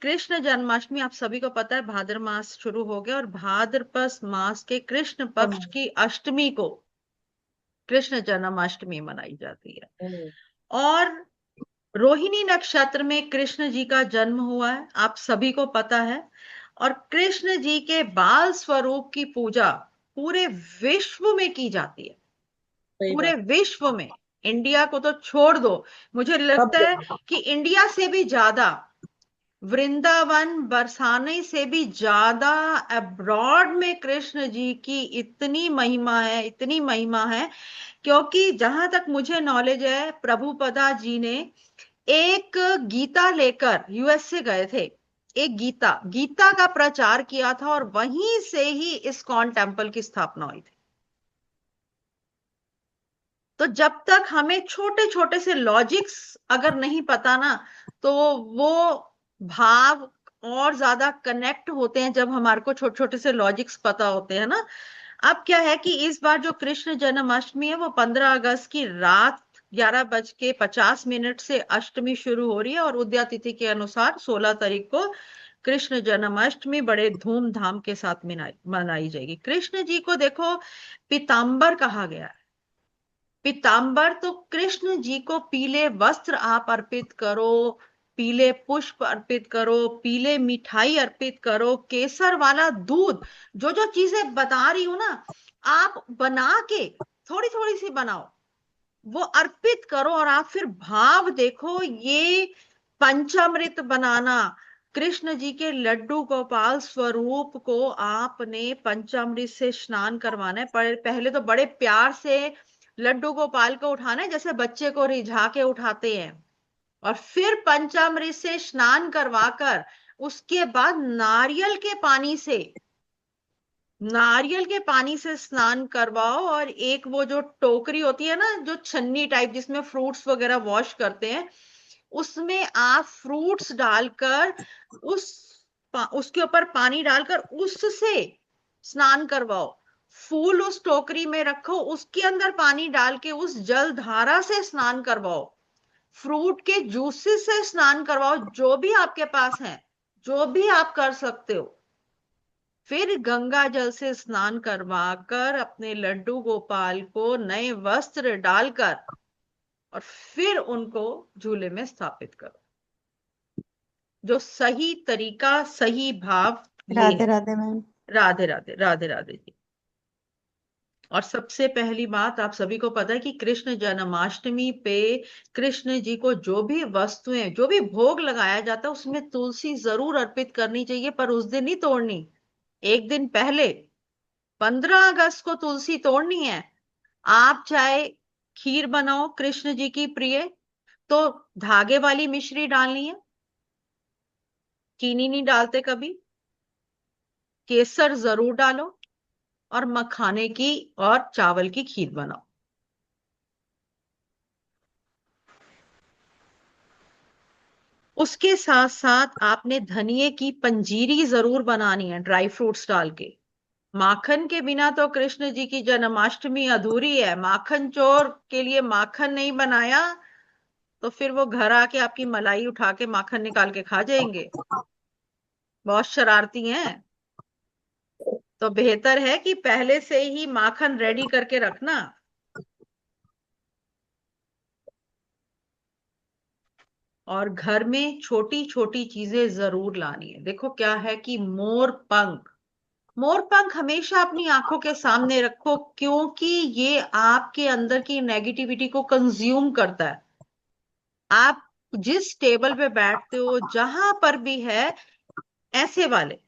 कृष्ण जन्माष्टमी आप सभी को पता है भाद्र मास शुरू हो गया और भाद्रपद मास के कृष्ण पक्ष की अष्टमी को कृष्ण जन्माष्टमी मनाई जाती है। और रोहिणी नक्षत्र में कृष्ण जी का जन्म हुआ है, आप सभी को पता है। और कृष्ण जी के बाल स्वरूप की पूजा पूरे विश्व में की जाती है, सही पूरे बात। विश्व में। इंडिया को तो छोड़ दो, मुझे सब लगता है जगह। कि इंडिया से भी ज्यादा, वृंदावन बरसाने से भी ज्यादा अब्रॉड में कृष्ण जी की इतनी महिमा है, इतनी महिमा है। क्योंकि जहां तक मुझे नॉलेज है, प्रभुपदा जी ने एक गीता लेकर यूएस से गए थे, एक गीता गीता का प्रचार किया था और वहीं से ही इस्कॉन टेम्पल की स्थापना हुई थी। तो जब तक हमें छोटे छोटे से लॉजिक्स अगर नहीं पता ना, तो वो भाव और ज्यादा कनेक्ट होते हैं जब हमारे को छोटे छोटे से लॉजिक्स पता होते हैं ना। अब क्या है कि इस बार जो कृष्ण जन्माष्टमी है वो 15 अगस्त की रात 11:50 से अष्टमी शुरू हो रही है और उदया तिथि के अनुसार 16 तारीख को कृष्ण जन्माष्टमी बड़े धूमधाम के साथ मनाई जाएगी। कृष्ण जी को देखो पीताम्बर कहा गया है। पीताम्बर तो कृष्ण जी को पीले वस्त्र आप अर्पित करो, पीले पुष्प अर्पित करो, पीले मिठाई अर्पित करो, केसर वाला दूध, जो जो चीजें बता रही हूं ना, आप बना के थोड़ी थोड़ी सी बनाओ, वो अर्पित करो और आप फिर भाव देखो। ये पंचामृत बनाना, कृष्ण जी के लड्डू गोपाल स्वरूप को आपने पंचामृत से स्नान करवाना है। पहले तो बड़े प्यार से लड्डू गोपाल को उठाना है, जैसे बच्चे को रिझा के उठाते हैं, और फिर पंचामृत से स्नान करवाकर उसके बाद नारियल के पानी से स्नान करवाओ। और एक वो जो टोकरी होती है ना, जो छन्नी टाइप जिसमें फ्रूट्स वगैरह वॉश करते हैं, उसमें आप फ्रूट्स डालकर उस उसके ऊपर पानी डालकर उससे स्नान करवाओ। फूल उस टोकरी में रखो, उसके अंदर पानी डाल के उस जल धारा से स्नान करवाओ, फ्रूट के जूसेस से स्नान करवाओ, जो भी आपके पास है, जो भी आप कर सकते हो। फिर गंगा जल से स्नान करवाकर अपने लड्डू गोपाल को नए वस्त्र डालकर और फिर उनको झूले में स्थापित करो। जो सही तरीका, सही भाव ये राधे है। राधे मैम। राधे राधे, राधे राधे जी। और सबसे पहली बात, आप सभी को पता है कि कृष्ण जन्माष्टमी पे कृष्ण जी को जो भी वस्तुएं, जो भी भोग लगाया जाता है, उसमें तुलसी जरूर अर्पित करनी चाहिए, पर उस दिन नहीं तोड़नी, एक दिन पहले 15 अगस्त को तुलसी तोड़नी है। आप चाहे खीर बनाओ कृष्ण जी की प्रिय, तो धागे वाली मिश्री डालनी है, चीनी नहीं डालते कभी, केसर जरूर डालो, और मखाने की और चावल की खीर बनाओ। उसके साथ साथ आपने धनिए की पंजीरी जरूर बनानी है, ड्राई फ्रूट्स डाल के। माखन के बिना तो कृष्ण जी की जन्माष्टमी अधूरी है। माखन चोर के लिए माखन नहीं बनाया तो फिर वो घर आके आपकी मलाई उठा के माखन निकाल के खा जाएंगे, बहुत शरारती हैं। तो बेहतर है कि पहले से ही माखन रेडी करके रखना। और घर में छोटी छोटी चीजें जरूर लानी है। देखो क्या है कि मोर पंख हमेशा अपनी आंखों के सामने रखो, क्योंकि ये आपके अंदर की नेगेटिविटी को कंज्यूम करता है। आप जिस टेबल पे बैठते हो, जहां पर भी है, ऐसे वाले।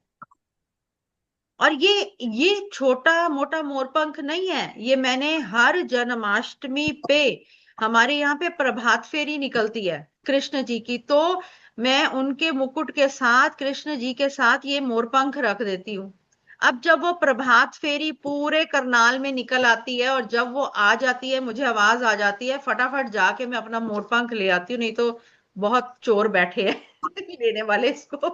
और ये छोटा मोटा मोरपंख नहीं है, ये मैंने हर जन्माष्टमी पे, हमारे यहाँ पे प्रभात फेरी निकलती है कृष्ण जी की, तो मैं उनके मुकुट के साथ, कृष्ण जी के साथ ये मोरपंख रख देती हूँ। अब जब वो प्रभात फेरी पूरे करनाल में निकल आती है और जब वो आ जाती है, मुझे आवाज आ जाती है, फटाफट जाके मैं अपना मोरपंख ले आती हूँ, नहीं तो बहुत चोर बैठे हैं लेने वाले इसको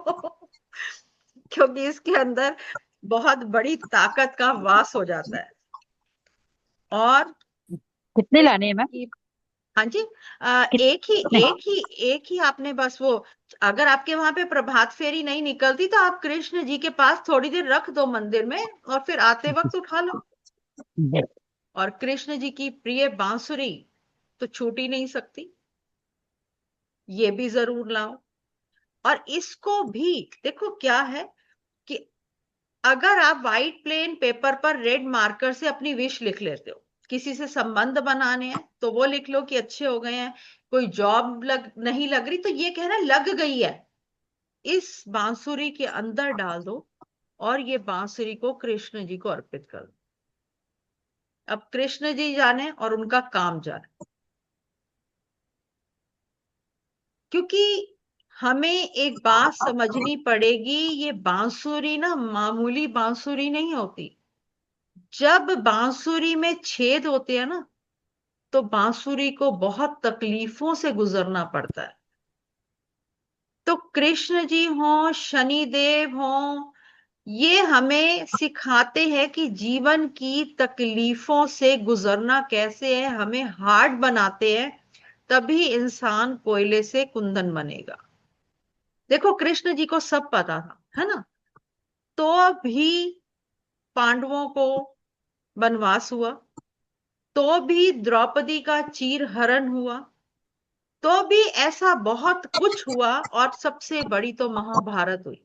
क्योंकि इसके अंदर बहुत बड़ी ताकत का वास हो जाता है। और कितने लाने हैं मैम? हाँ जी। कितने? एक ही आपने बस वो, अगर आपके वहां पे प्रभात फेरी नहीं निकलती तो आप कृष्ण जी के पास थोड़ी देर रख दो मंदिर में, और फिर आते वक्त उठा लो। और कृष्ण जी की प्रिय बांसुरी तो छूट ही नहीं सकती, ये भी जरूर लाओ। और इसको भी देखो क्या है कि अगर आप व्हाइट प्लेन पेपर पर रेड मार्कर से अपनी विश लिख लेते हो, किसी से संबंध बनाने हैं तो वो लिख लो कि अच्छे हो गए हैं, कोई जॉब नहीं लग रही तो ये कहना लग गई है, इस बांसुरी के अंदर डाल दो और ये बांसुरी को कृष्ण जी को अर्पित कर दो। अब कृष्ण जी जाने और उनका काम जाने, क्योंकि हमें एक बात समझनी पड़ेगी, ये बांसुरी ना मामूली बांसुरी नहीं होती। जब बांसुरी में छेद होते हैं ना, तो बांसुरी को बहुत तकलीफों से गुजरना पड़ता है। तो कृष्ण जी हों, शनिदेव हों, ये हमें सिखाते हैं कि जीवन की तकलीफों से गुजरना कैसे है, हमें हार्ड बनाते हैं, तभी इंसान कोयले से कुंदन बनेगा। देखो कृष्ण जी को सब पता था, है ना, तो भी पांडवों को वनवास हुआ, तो भी द्रौपदी का चीर हरण हुआ, तो भी ऐसा बहुत कुछ हुआ, और सबसे बड़ी तो महाभारत हुई।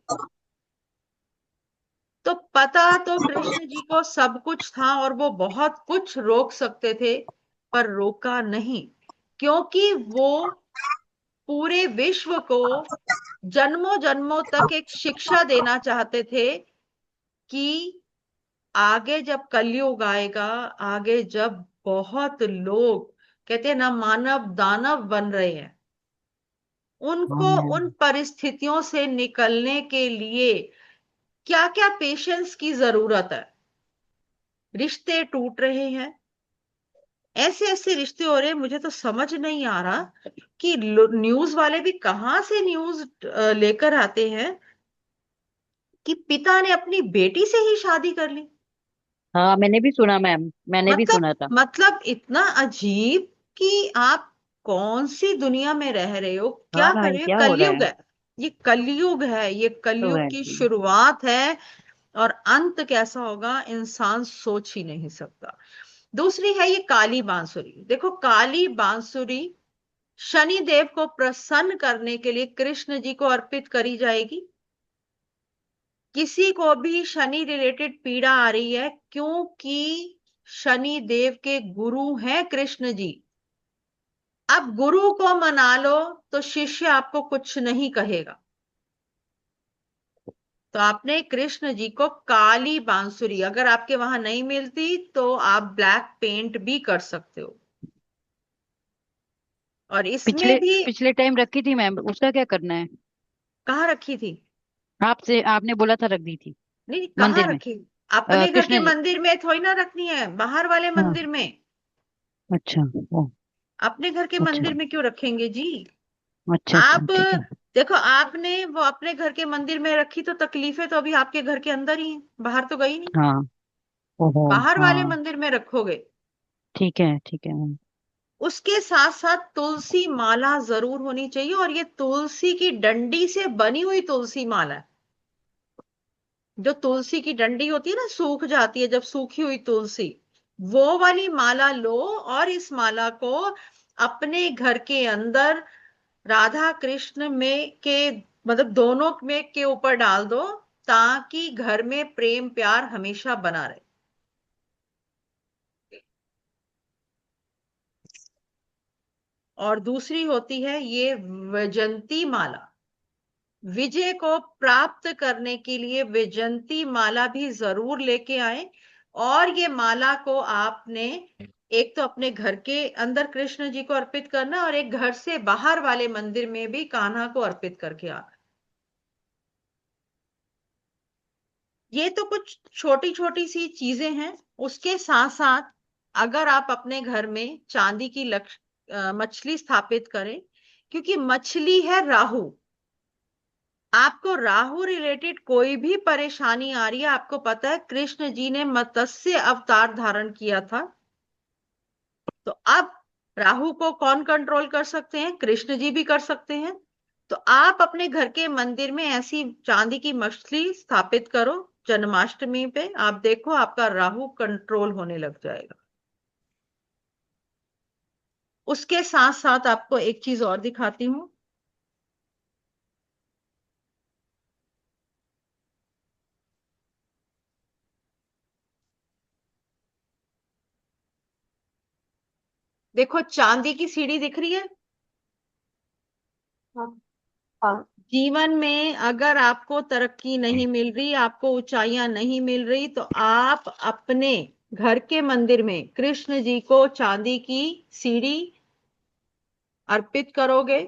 तो पता तो कृष्ण जी को सब कुछ था और वो बहुत कुछ रोक सकते थे, पर रोका नहीं, क्योंकि वो पूरे विश्व को जन्मों जन्मों तक एक शिक्षा देना चाहते थे कि आगे जब कलयुग आएगा, आगे जब बहुत लोग कहते हैं ना मानव दानव बन रहे हैं, हाँ उनको मैम। उन परिस्थितियों से निकलने के लिए क्या क्या पेशेंस की जरूरत है। रिश्ते टूट रहे हैं, ऐसे ऐसे रिश्ते हो रहे हैं, मुझे तो समझ नहीं आ रहा कि न्यूज वाले भी कहां से न्यूज लेकर आते हैं कि पिता ने अपनी बेटी से ही शादी कर ली। हाँ मैंने भी सुना मैम, मैंने भी मतलब सुना था। मतलब इतना अजीब कि आप कौन सी दुनिया में रह रहे हो, क्या हाँ कर रहे हो, क्या हो रहा कलयुग है। है। ये कलयुग है, ये तो कलयुग है की जी। शुरुआत है, और अंत कैसा होगा इंसान सोच ही नहीं सकता। दूसरी है ये काली बांसुरी। देखो काली बांसुरी शनि देव को प्रसन्न करने के लिए कृष्ण जी को अर्पित करी जाएगी। किसी को भी शनि रिलेटेड पीड़ा आ रही है, क्योंकि शनि देव के गुरु हैं कृष्ण जी। अब गुरु को मना लो तो शिष्य आपको कुछ नहीं कहेगा। तो आपने कृष्ण जी को काली बांसुरी, अगर आपके वहां नहीं मिलती तो आप ब्लैक पेंट भी कर सकते हो। और इसमें पिछले भी पिछले टाइम रखी थी मैम, उसका क्या करना है? कहाँ रखी थी? आपसे आपने बोला था रख दी थी नहीं, कहाँ मंदिर में। रखी? अपने घर के कृष्ण जी। मंदिर में थोड़ी ना रखनी है, बाहर वाले हाँ। मंदिर में। अच्छा। ओ। अपने घर के अच्छा। मंदिर में क्यों रखेंगे जी? अच्छा अच्छा आप ठीक है। देखो, आपने वो अपने घर के मंदिर में रखी तो तकलीफें तो अभी आपके घर के अंदर ही हैं, बाहर तो गई नहीं। हाँ। ओहो। बाहर वाले हाँ। मंदिर में रखोगे। ठीक है मैम। उसके साथ साथ तुलसी माला जरूर होनी चाहिए, और ये तुलसी की डंडी से बनी हुई तुलसी माला है। जो तुलसी की डंडी होती है ना, सूख जाती है जब, सूखी हुई तुलसी, वो वाली माला लो, और इस माला को अपने घर के अंदर राधा कृष्ण में के मतलब दोनों में के ऊपर डाल दो, ताकि घर में प्रेम प्यार हमेशा बना रहे। और दूसरी होती है ये वैजंती माला। विजय को प्राप्त करने के लिए विजंती माला भी जरूर लेके आए। और ये माला को आपने एक तो अपने घर के अंदर कृष्ण जी को अर्पित करना, और एक घर से बाहर वाले मंदिर में भी कान्हा को अर्पित करके आना। ये तो कुछ छोटी छोटी सी चीजें हैं। उसके साथ साथ अगर आप अपने घर में चांदी की मछली स्थापित करें, क्योंकि मछली है राहु, आपको राहु रिलेटेड कोई भी परेशानी आ रही है, आपको पता है कृष्ण जी ने मत्स्य अवतार धारण किया था, तो अब राहु को कौन कंट्रोल कर सकते हैं? कृष्ण जी भी कर सकते हैं। तो आप अपने घर के मंदिर में ऐसी चांदी की मछली स्थापित करो जन्माष्टमी पे, आप देखो आपका राहु कंट्रोल होने लग जाएगा। उसके साथ साथ आपको एक चीज और दिखाती हूं। देखो चांदी की सीढ़ी दिख रही है। हाँ। हाँ। जीवन में अगर आपको तरक्की नहीं मिल रही, आपको ऊंचाइयां नहीं मिल रही, तो आप अपने घर के मंदिर में कृष्ण जी को चांदी की सीढ़ी अर्पित करोगे।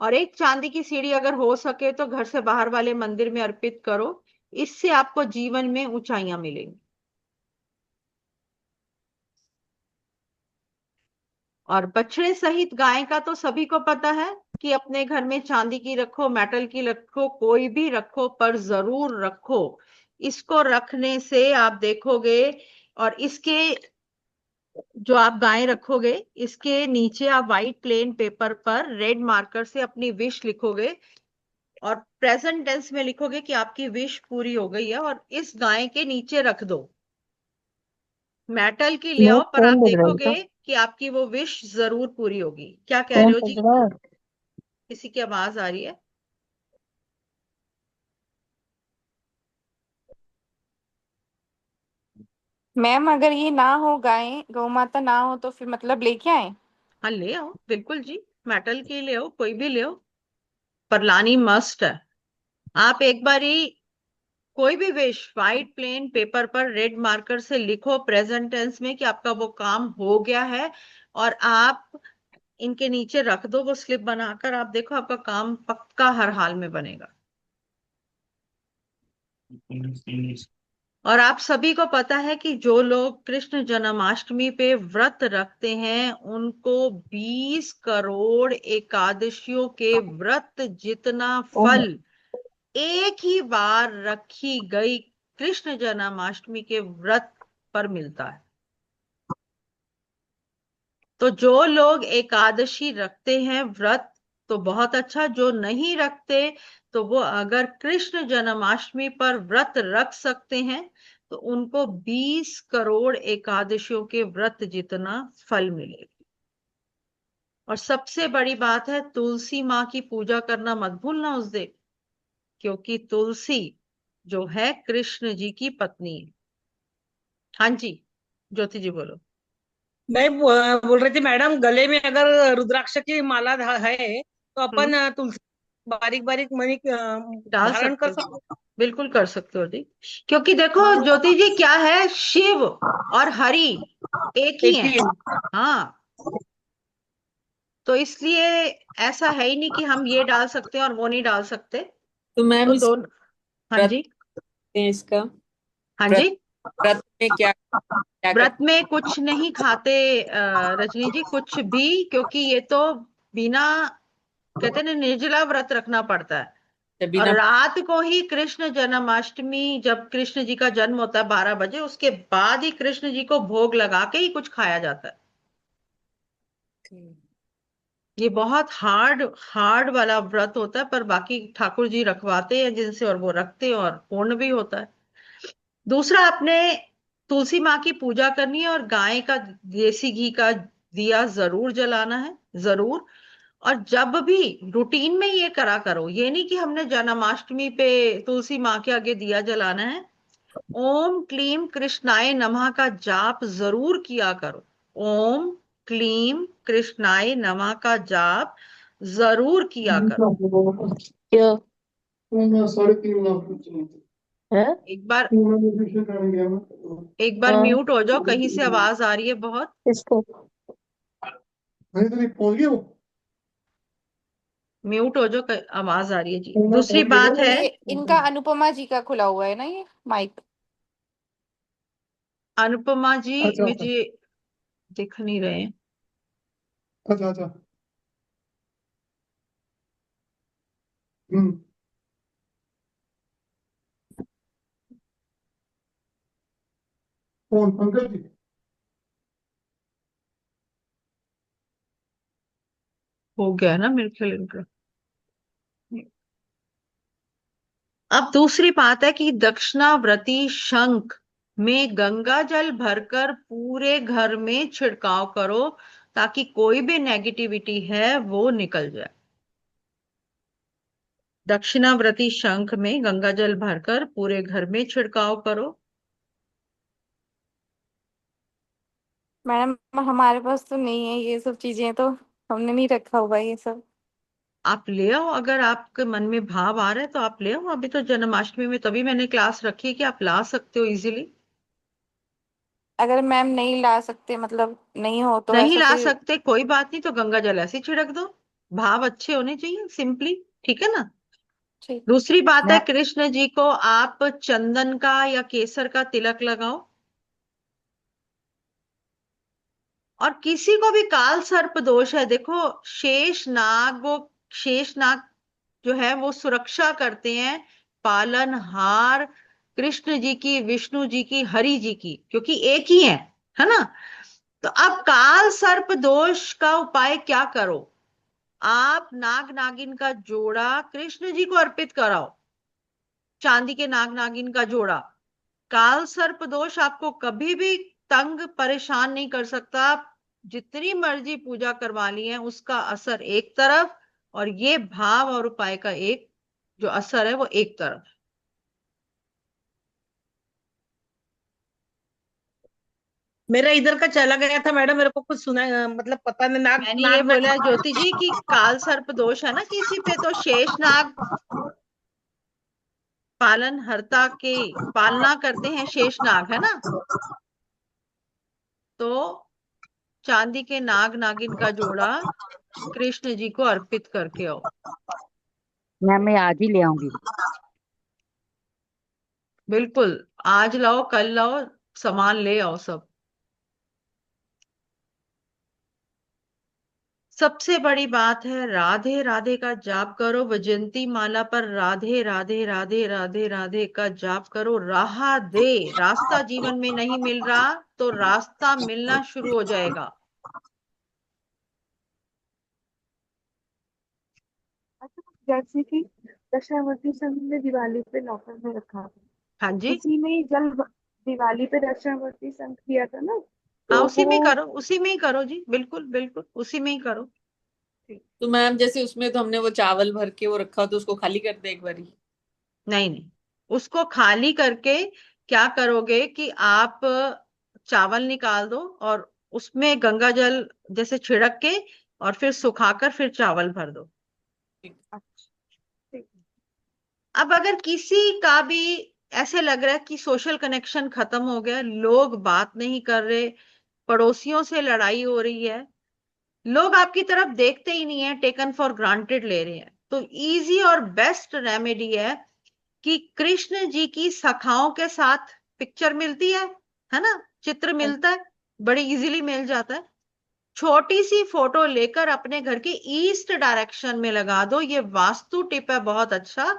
और एक चांदी की सीढ़ी अगर हो सके तो घर से बाहर वाले मंदिर में अर्पित करो। इससे आपको जीवन में ऊंचाइयां मिलेंगी। और बछड़े सहित गाय का तो सभी को पता है कि अपने घर में चांदी की रखो, मेटल की रखो, कोई भी रखो, पर जरूर रखो। इसको रखने से आप देखोगे, और इसके जो आप गाय रखोगे इसके नीचे आप व्हाइट प्लेन पेपर पर रेड मार्कर से अपनी विश लिखोगे, और प्रेजेंट टेंस में लिखोगे कि आपकी विश पूरी हो गई है, और इस गाय के नीचे रख दो। मेटल की ले नहीं, आओ, पर आप फोन बज रहा है देखोगे बेटा। कि आपकी वो विश जरूर पूरी होगी। क्या कह फोन रहे हो बज जी? रहा है। किसी की आवाज आ रही है? मैम अगर ये ना हो, गाय गौ माता ना हो, तो फिर मतलब लेके आए? हाँ ले आओ, बिल्कुल जी। मेटल की ले आओ, कोई भी ले आओ, पर लानी मस्ट है। आप एक बारी कोई भी विश व्हाइट प्लेन पेपर पर रेड मार्कर से लिखो प्रेजेंट टेंस में कि आपका वो काम हो गया है, और आप इनके नीचे रख दो वो स्लिप बनाकर। आप देखो आपका काम पक्का हर हाल में बनेगा। और आप सभी को पता है कि जो लोग कृष्ण जन्माष्टमी पे व्रत रखते हैं उनको 20 करोड़ एकादशियों के व्रत जितना ओह। फल एक ही बार रखी गई कृष्ण जन्माष्टमी के व्रत पर मिलता है। तो जो लोग एकादशी रखते हैं व्रत, तो बहुत अच्छा। जो नहीं रखते, तो वो अगर कृष्ण जन्माष्टमी पर व्रत रख सकते हैं तो उनको 20 करोड़ एकादशियों के व्रत जितना फल मिलेगा। और सबसे बड़ी बात है, तुलसी माँ की पूजा करना मत भूलना उस दिन, क्योंकि तुलसी जो है कृष्ण जी की पत्नी है। हाँ जी, ज्योति जी बोलो। मैं बोल रही थी मैडम, गले में अगर रुद्राक्ष की माला है तो हम्म, अपन तुलसी बारीक बारीक मणि डाल धारण सकते कर हो, सकते बिल्कुल कर सकते हो जी। क्योंकि देखो हैं। ज्योति जी, क्या है, शिव और हरि एक ही एक हैं। ही हाँ, तो इसलिए ऐसा है ही नहीं कि हम ये डाल सकते हैं और वो नहीं डाल सकते। तो मैम तो इस दोनों। हाँ व्रत जी। करते हैं इसका। हाँ व्रत जी। व्रत में क्या क्या व्रत करते में कुछ नहीं खाते रजनी जी, कुछ भी, क्योंकि ये तो बिना, कहते हैं ना, निर्जला व्रत रखना पड़ता है। हैं और बिना? रात को ही कृष्ण जन्माष्टमी, जब कृष्ण जी का जन्म होता है 12 बजे, उसके बाद ही कृष्ण जी को भोग लगा के ही कुछ खाया जाता है। ये बहुत हार्ड हार्ड वाला व्रत होता है, पर बाकी ठाकुर जी रखवाते हैं जिनसे, और वो रखते हैं और पूर्ण भी होता है। दूसरा, आपने तुलसी माँ की पूजा करनी है, और गाय का देसी घी का दिया जरूर जलाना है, जरूर। और जब भी रूटीन में ये करा करो, ये नहीं कि हमने जन्माष्टमी पे तुलसी माँ के आगे दिया जलाना है। ओम क्लीम कृष्णाय नमः का जाप जरूर किया करो। ओम क्लीम कृष्णाय नमः का जाप जरूर किया करो। क्या? 3:30 है। एक बार, 3 करने गया मैं। एक बार हाँ। म्यूट हो जाओ, कहीं से आवाज आ रही है बहुत। इसको। अरे तो पहुंच गया वो। म्यूट हो जाओ, आवाज आ रही है जी। मैं दूसरी पहुंच गया बात है, ये इनका अनुपमा जी का खुला हुआ है ना, ये माइक। अनुपमा जी अच्छा अच्छा मुझे दिख नहीं रहे हैं। अच्छा अच्छा। हम्म। कौन पंकज जी? हो गया ना मेरे ख्याल इनका। अब दूसरी बात है कि दक्षिणावर्ती शंख में गंगा जल भरकर पूरे घर में छिड़काव करो ताकि कोई भी नेगेटिविटी है वो निकल जाए। दक्षिणावर्ती शंख में गंगा जल भरकर पूरे घर में छिड़काव करो। मैडम हमारे पास तो नहीं है ये सब चीजें, तो हमने नहीं रखा हुआ ये सब। आप ले आओ, अगर आपके मन में भाव आ रहा है तो आप ले आओ। अभी तो जन्माष्टमी में तभी मैंने क्लास रखी है कि आप ला सकते हो इजीली। अगर मैम नहीं ला सकते, मतलब नहीं हो तो नहीं ऐसा ला फिर। सकते कोई बात नहीं, तो गंगा जल ऐसे ही छिड़क दो। भाव अच्छे होने चाहिए, सिंपली। ठीक है ना। ठीक। दूसरी बात है, मैम कृष्ण जी को आप चंदन का या केसर का तिलक लगाओ। और किसी को भी काल सर्प दोष है, देखो शेष नाग जो है वो सुरक्षा करते हैं, पालनहार कृष्ण जी की, विष्णु जी की, हरि जी की, क्योंकि एक ही है ना। तो अब काल सर्प दोष का उपाय क्या करो, आप नाग नागिन का जोड़ा कृष्ण जी को अर्पित कराओ। चांदी के नाग नागिन का जोड़ा। काल सर्प दोष आपको कभी भी तंग परेशान नहीं कर सकता। आप जितनी मर्जी पूजा करवा ली है, उसका असर एक तरफ, और ये भाव और उपाय का एक जो असर है वो एक तरफ। मेरा इधर का चला गया था मैडम, मेरे को कुछ सुना मतलब पता नहीं। नाग मैंने ये नाग बोला है नाग ज्योति जी कि काल सर्प दोष है ना किसी पे, तो शेष नाग पालन हरता के पालना करते हैं, शेष नाग है ना। तो चांदी के नाग नागिन का जोड़ा कृष्ण जी को अर्पित करके आओ। मैम मैं आज ही ले आऊंगी। बिल्कुल, आज लाओ कल लाओ, सामान ले आओ सब। सबसे बड़ी बात है, राधे राधे का जाप करो। वैजयंती माला पर राधे राधे राधे राधे राधे का जाप करो। राह दे, रास्ता जीवन में नहीं मिल रहा तो रास्ता मिलना शुरू हो जाएगा। अच्छा, जैसे कि दक्षिणावर्ती संघ ने दिवाली पे लॉकर में रखा हाँ था, जी। उसी में ही जल दिवाली पे दक्षिणावर्ती संघ किया था ना, हाँ, तो उसी में वो। करो, उसी में ही करो जी, बिल्कुल बिल्कुल उसी में ही करो। तो मैम जैसे उसमें तो हमने वो चावल भर के वो रखा, तो उसको खाली कर दे एक बारी। नहीं नहीं, उसको खाली करके क्या करोगे कि आप चावल निकाल दो और उसमें गंगा जल जैसे छिड़क के, और फिर सुखाकर फिर चावल भर दो। अच्छा, ठीक। अब अगर किसी का भी ऐसे लग रहा है कि सोशल कनेक्शन खत्म हो गया, लोग बात नहीं कर रहे, पड़ोसियों से लड़ाई हो रही है, लोग आपकी तरफ देखते ही नहीं है, टेकन फॉर ग्रांटेड ले रहे हैं, तो इजी और बेस्ट रेमेडी है कि कृष्ण जी की सखाओं के साथ पिक्चर मिलती है ना, चित्र मिलता है, बड़ी इजीली मिल जाता है। छोटी सी फोटो लेकर अपने घर के ईस्ट डायरेक्शन में लगा दो। ये वास्तु टिप है बहुत अच्छा,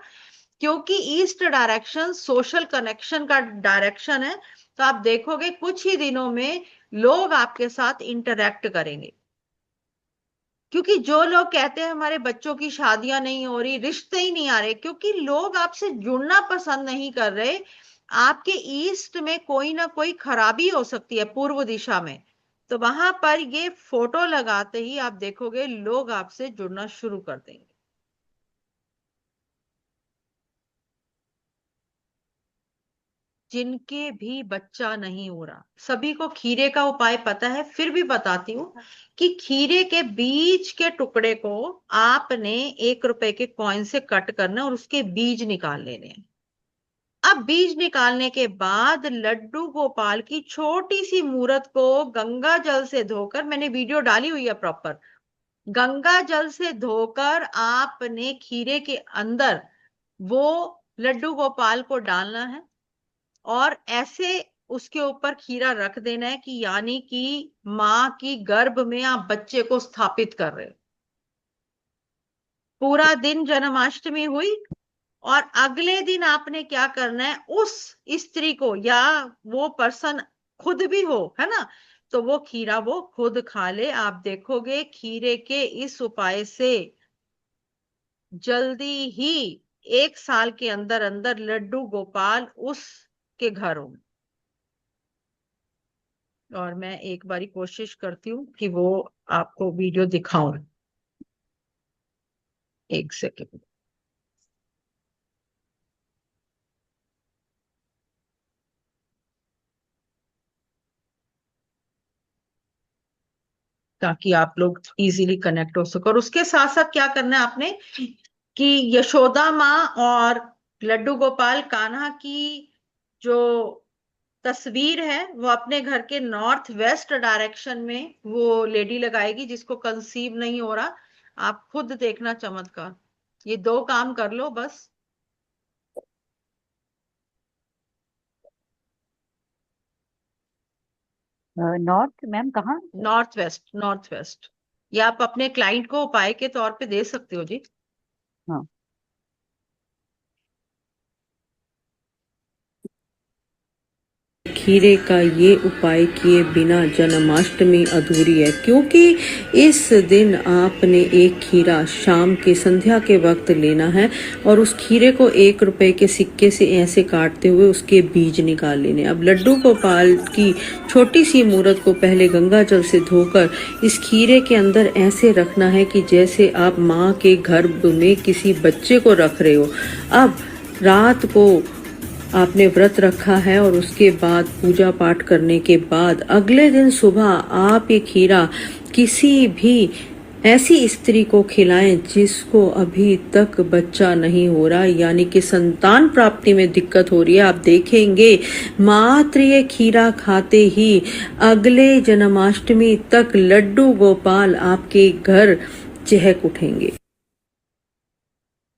क्योंकि ईस्ट डायरेक्शन सोशल कनेक्शन का डायरेक्शन है। तो आप देखोगे कुछ ही दिनों में लोग आपके साथ इंटरेक्ट करेंगे। क्योंकि जो लोग कहते हैं हमारे बच्चों की शादियां नहीं हो रही, रिश्ते ही नहीं आ रहे, क्योंकि लोग आपसे जुड़ना पसंद नहीं कर रहे। आपके ईस्ट में कोई ना कोई खराबी हो सकती है, पूर्व दिशा में, तो वहां पर ये फोटो लगाते ही आप देखोगे लोग आपसे जुड़ना शुरू कर देंगे। जिनके भी बच्चा नहीं हो रहा, सभी को खीरे का उपाय पता है, फिर भी बताती हूँ कि खीरे के बीज के टुकड़े को आपने 1 रुपए के कॉइन से कट करना और उसके बीज निकाल लेने हैं। अब बीज निकालने के बाद लड्डू गोपाल की छोटी सी मूर्त को गंगा जल से धोकर, मैंने वीडियो डाली हुई है प्रॉपर, गंगा जल से धोकर आपने खीरे के अंदर वो लड्डू गोपाल को डालना है, और ऐसे उसके ऊपर खीरा रख देना है कि यानी कि मां की गर्भ में आप बच्चे को स्थापित कर रहे हो। पूरा दिन जन्माष्टमी हुई, और अगले दिन आपने क्या करना है, उस स्त्री को या वो पर्सन खुद भी हो, है ना, तो वो खीरा वो खुद खा ले। आप देखोगे खीरे के इस उपाय से जल्दी ही 1 साल के अंदर अंदर लड्डू गोपाल उसके घर होंगे। और मैं एक बारी कोशिश करती हूँ कि वो आपको वीडियो दिखाऊं। 1 सेकेंड। ताकि आप लोग इजीली कनेक्ट हो सको। और उसके साथ साथ क्या करना है आपने कि यशोदा माँ और लड्डू गोपाल कान्हा की जो तस्वीर है वो अपने घर के नॉर्थ वेस्ट डायरेक्शन में वो लेडी लगाएगी जिसको कंसीव नहीं हो रहा। आप खुद देखना चमत्कार। ये 2 काम कर लो बस। नॉर्थ मैम कहाँ? North west, north west. ये आप अपने क्लाइंट को उपाय के तौर पे दे सकते हो जी। हाँ। खीरे का ये उपाय किए बिना जन्माष्टमी अधूरी है, क्योंकि इस दिन आपने एक खीरा शाम के संध्या के वक्त लेना है और उस खीरे को 1 रुपए के सिक्के से ऐसे काटते हुए उसके बीज निकाल लेने। अब लड्डू गोपाल की छोटी सी मूर्त को पहले गंगा जल से धोकर इस खीरे के अंदर ऐसे रखना है कि जैसे आप माँ के गर्भ में किसी बच्चे को रख रहे हो। अब रात को आपने व्रत रखा है और उसके बाद पूजा पाठ करने के बाद अगले दिन सुबह आप ये खीरा किसी भी ऐसी स्त्री को खिलाएं जिसको अभी तक बच्चा नहीं हो रहा, यानी कि संतान प्राप्ति में दिक्कत हो रही है। आप देखेंगे मात्र ये खीरा खाते ही अगले जन्माष्टमी तक लड्डू गोपाल आपके घर चहक उठेंगे।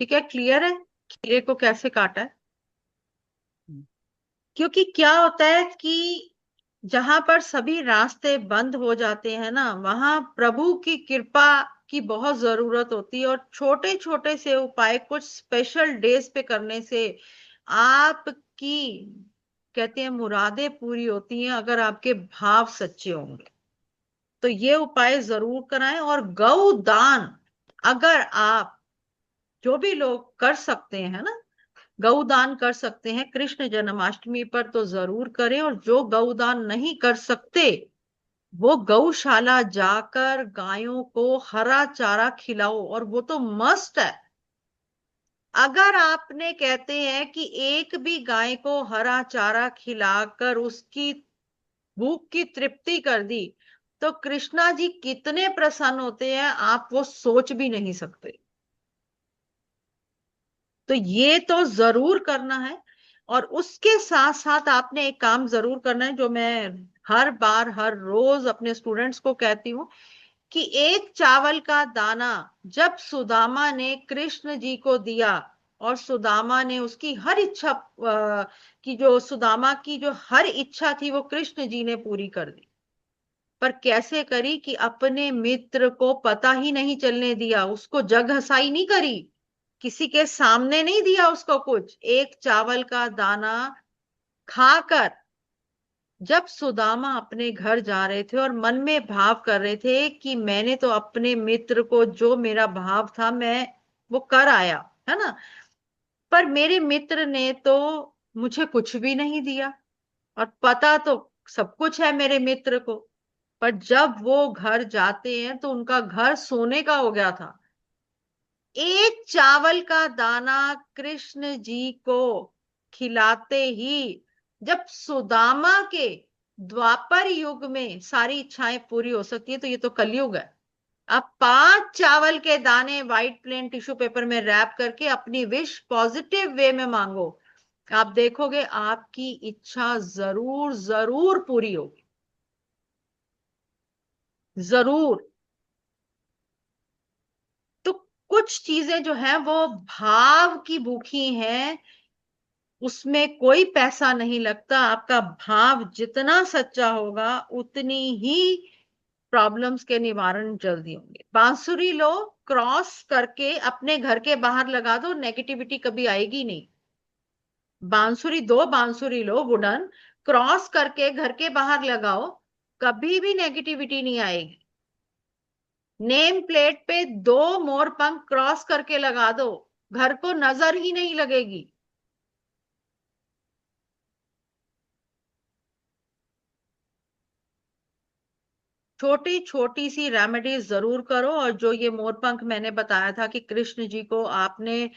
ठीक है, क्लियर है खीरे को कैसे काटा है? क्योंकि क्या होता है कि जहां पर सभी रास्ते बंद हो जाते हैं ना, वहां प्रभु की कृपा की बहुत जरूरत होती है। और छोटे छोटे से उपाय कुछ स्पेशल डेज पे करने से आपकी कहते हैं मुरादें पूरी होती हैं, अगर आपके भाव सच्चे होंगे। तो ये उपाय जरूर कराएं। और गौ दान अगर आप जो भी लोग कर सकते हैं ना, गौदान कर सकते हैं कृष्ण जन्माष्टमी पर तो जरूर करें। और जो गौदान नहीं कर सकते वो गौशाला जाकर गायों को हरा चारा खिलाओ, और वो तो मस्ट है। अगर आपने कहते हैं कि एक भी गाय को हरा चारा खिलाकर उसकी भूख की तृप्ति कर दी तो कृष्णा जी कितने प्रसन्न होते हैं, आप वो सोच भी नहीं सकते। तो ये तो जरूर करना है। और उसके साथ साथ आपने एक काम जरूर करना है जो मैं हर बार हर रोज अपने स्टूडेंट्स को कहती हूँ कि एक चावल का दाना जब सुदामा ने कृष्ण जी को दिया और सुदामा ने उसकी हर इच्छा की जो सुदामा की जो हर इच्छा थी वो कृष्ण जी ने पूरी कर दी। पर कैसे करी कि अपने मित्र को पता ही नहीं चलने दिया, उसको जग हंसाई नहीं करी, किसी के सामने नहीं दिया उसको कुछ। एक चावल का दाना खाकर जब सुदामा अपने घर जा रहे थे और मन में भाव कर रहे थे कि मैंने तो अपने मित्र को जो मेरा भाव था मैं वो कर आया है ना, पर मेरे मित्र ने तो मुझे कुछ भी नहीं दिया, और पता तो सब कुछ है मेरे मित्र को। पर जब वो घर जाते हैं तो उनका घर सोने का हो गया था। एक चावल का दाना कृष्ण जी को खिलाते ही जब सुदामा के द्वापर युग में सारी इच्छाएं पूरी हो सकती है, तो ये तो कलयुग है। अब 5 चावल के दाने व्हाइट प्लेन टिश्यू पेपर में रैप करके अपनी विश पॉजिटिव वे में मांगो, आप देखोगे आपकी इच्छा जरूर जरूर पूरी होगी, जरूर। तो कुछ चीजें जो है वो भाव की भूखी हैं, उसमें कोई पैसा नहीं लगता। आपका भाव जितना सच्चा होगा उतनी ही प्रॉब्लम्स के निवारण जल्दी होंगे। बांसुरी लो, क्रॉस करके अपने घर के बाहर लगा दो, नेगेटिविटी कभी आएगी नहीं। बांसुरी 2 बांसुरी लो वुडन, क्रॉस करके घर के बाहर लगाओ, कभी भी नेगेटिविटी नहीं आएगी। नेम प्लेट पे 2 मोर पंख क्रॉस करके लगा दो, घर को नजर ही नहीं लगेगी। छोटी छोटी सी रेमेडीज जरूर करो। और जो ये मोरपंख मैंने बताया था कि कृष्ण जी को आपने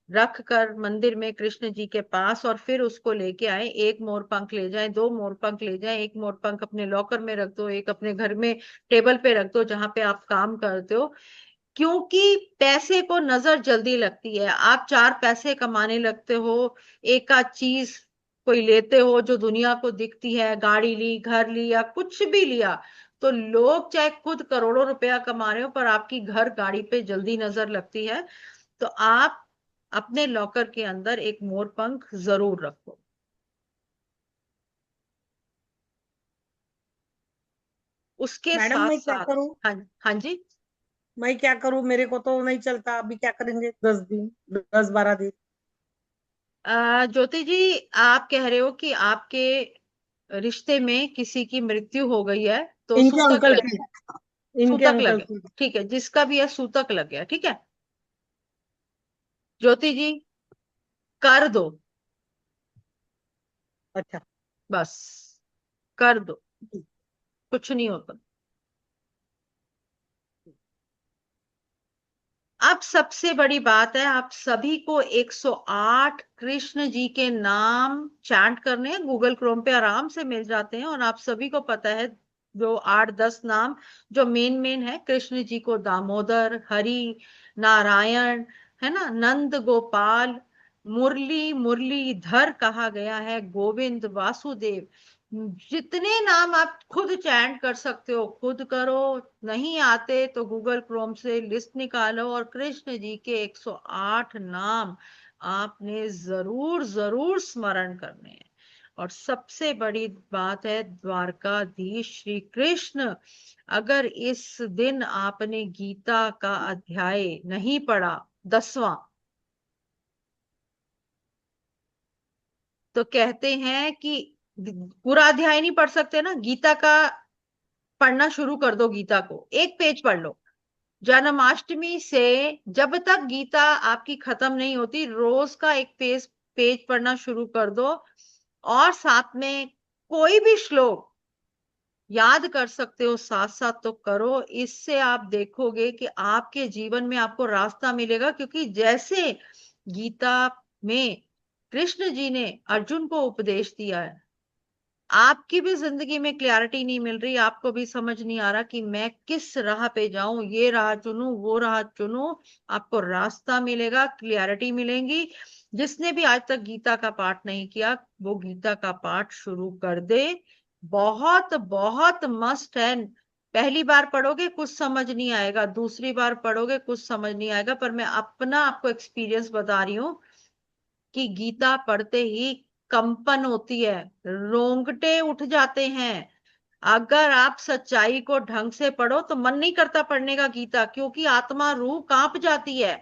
रख कर मंदिर में कृष्ण जी के पास और फिर उसको लेके आए, 1 मोरपंख ले जाए, 2 मोरपंख ले जाए, 1 मोरपंख अपने लॉकर में रख दो, एक अपने घर में टेबल पे रख दो जहां पे आप काम करते हो। क्योंकि पैसे को नजर जल्दी लगती है। आप 4 पैसे कमाने लगते हो, एक आध चीज कोई लेते हो जो दुनिया को दिखती है, गाड़ी ली, घर ली या कुछ भी लिया, तो लोग चाहे खुद करोड़ों रुपया कमा रहे हो पर आपकी घर गाड़ी पे जल्दी नजर लगती है। तो आप अपने लॉकर के अंदर एक मोरपंख जरूर रखो। उसके मैडम साथ मैं क्या साथ, करूं? हाँ, हाँ जी, मैं क्या करूं? मेरे को तो नहीं चलता। अभी क्या करेंगे? 10 दिन, 10-12 दिन। ज्योति जी, आप कह रहे हो कि आपके रिश्ते में किसी की मृत्यु हो गई है तो इनके सूतक अंकल लगे। की। इनके सूतक अंकल लगे, की। ठीक है, जिसका भी है सूतक लग गया, ठीक है ज्योति जी, कर दो, अच्छा। बस कर दो, कुछ नहीं होता। अब सबसे बड़ी बात है, आप सभी को 108 कृष्ण जी के नाम चैंट करने हैं। गूगल क्रोम पे आराम से मिल जाते हैं और आप सभी को पता है जो 8-10 नाम जो मेन मेन है कृष्ण जी को, दामोदर, हरि, नारायण, है ना, नंद गोपाल, मुरली, मुरलीधर कहा गया है, गोविंद, वासुदेव। जितने नाम आप खुद चैंट कर सकते हो खुद करो, नहीं आते तो गूगल क्रोम से लिस्ट निकालो और कृष्ण जी के 108 नाम आपने जरूर जरूर स्मरण करने हैं। और सबसे बड़ी बात है, द्वारकाधीश श्री कृष्ण, अगर इस दिन आपने गीता का अध्याय नहीं पढ़ा, 10वां, तो कहते हैं कि पूरा अध्याय नहीं पढ़ सकते ना, गीता का पढ़ना शुरू कर दो, गीता को 1 पेज पढ़ लो। जन्माष्टमी से जब तक गीता आपकी खत्म नहीं होती, रोज का 1 पेज पेज पढ़ना शुरू कर दो। और साथ में कोई भी श्लोक याद कर सकते हो साथ साथ तो करो। इससे आप देखोगे कि आपके जीवन में आपको रास्ता मिलेगा। क्योंकि जैसे गीता में कृष्ण जी ने अर्जुन को उपदेश दिया है, आपकी भी जिंदगी में क्लैरिटी नहीं मिल रही, आपको भी समझ नहीं आ रहा कि मैं किस राह पे जाऊं, ये राह चुनूं वो राह चुनूं, आपको रास्ता मिलेगा, क्लैरिटी मिलेगी। जिसने भी आज तक गीता का पाठ नहीं किया वो गीता का पाठ शुरू कर दे। बहुत बहुत मस्ट है। पहली बार पढ़ोगे कुछ समझ नहीं आएगा, दूसरी बार पढ़ोगे कुछ समझ नहीं आएगा, पर मैं अपना आपको एक्सपीरियंस बता रही हूँ कि गीता पढ़ते ही कंपन होती है, रोंगटे उठ जाते हैं। अगर आप सच्चाई को ढंग से पढ़ो तो मन नहीं करता पढ़ने का गीता, क्योंकि आत्मा रूह कांप जाती है।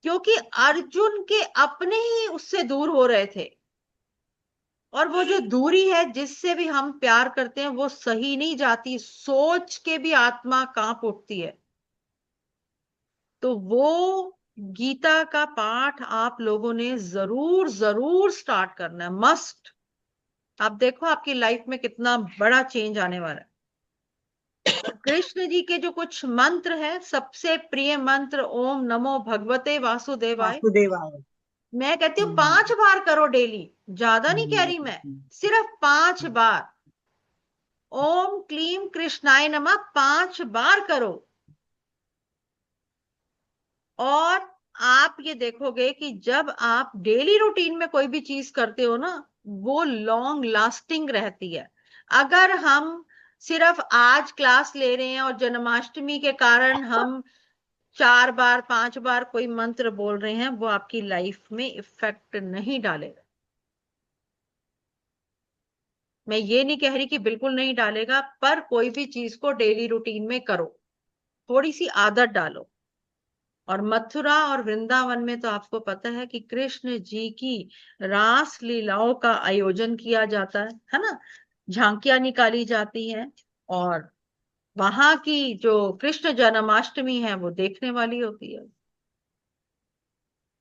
क्योंकि अर्जुन के अपने ही उससे दूर हो रहे थे। और वो जो दूरी है जिससे भी हम प्यार करते हैं वो सही नहीं जाती, सोच के भी आत्मा कांप उठती है। तो वो गीता का पाठ आप लोगों ने जरूर जरूर स्टार्ट करना है, मस्ट। आप देखो आपकी लाइफ में कितना बड़ा चेंज आने वाला है। कृष्ण जी के जो कुछ मंत्र है, सबसे प्रिय मंत्र ओम नमो भगवते वासुदेवाय। वासुदेवाय। मैं कहती हूँ 5 हम्म, बार करो डेली, ज्यादा नहीं कह हम्म, रही मैं, सिर्फ 5 बार। ओम क्लीम कृष्णाय नमः 5 बार करो। और आप ये देखोगे कि जब आप डेली रूटीन में कोई भी चीज करते हो ना, वो लॉन्ग लास्टिंग रहती है। अगर हम सिर्फ आज क्लास ले रहे हैं और जन्माष्टमी के कारण हम 4 बार 5 बार कोई मंत्र बोल रहे हैं, वो आपकी लाइफ में इफेक्ट नहीं डालेगा। मैं ये नहीं कह रही कि बिल्कुल नहीं डालेगा, पर कोई भी चीज को डेली रूटीन में करो, थोड़ी सी आदत डालो। और मथुरा और वृंदावन में तो आपको पता है कि कृष्ण जी की रास लीलाओं का आयोजन किया जाता है ना। झांकियां निकाली जाती हैं और वहां की जो कृष्ण जन्माष्टमी है वो देखने वाली होती है।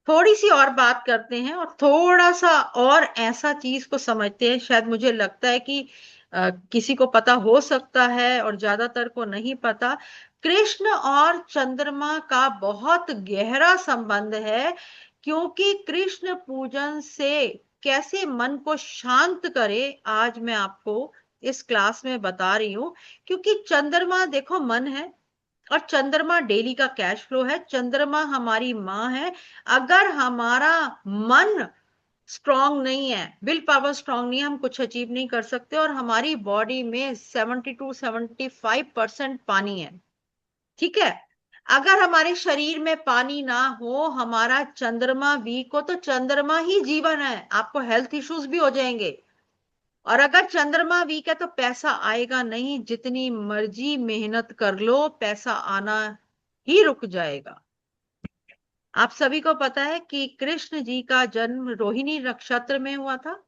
थोड़ी सी और बात करते हैं और थोड़ा सा और ऐसा चीज को समझते हैं, शायद मुझे लगता है कि किसी को पता हो सकता है और ज्यादातर को नहीं पता। कृष्ण और चंद्रमा का बहुत गहरा संबंध है, क्योंकि कृष्ण पूजन से कैसे मन को शांत करे आज मैं आपको इस क्लास में बता रही हूं। क्योंकि चंद्रमा देखो मन है और चंद्रमा डेली का कैश फ्लो है, चंद्रमा हमारी माँ है। अगर हमारा मन स्ट्रांग नहीं है, विल पावर स्ट्रांग नहीं है, हम कुछ अचीव नहीं कर सकते। और हमारी बॉडी में 70 to 75% पानी है, ठीक है। अगर हमारे शरीर में पानी ना हो, हमारा चंद्रमा वीक हो, तो चंद्रमा ही जीवन है, आपको हेल्थ इश्यूज भी हो जाएंगे। और अगर चंद्रमा वीक है तो पैसा आएगा नहीं, जितनी मर्जी मेहनत कर लो पैसा आना ही रुक जाएगा। आप सभी को पता है कि कृष्ण जी का जन्म रोहिणी नक्षत्र में हुआ था,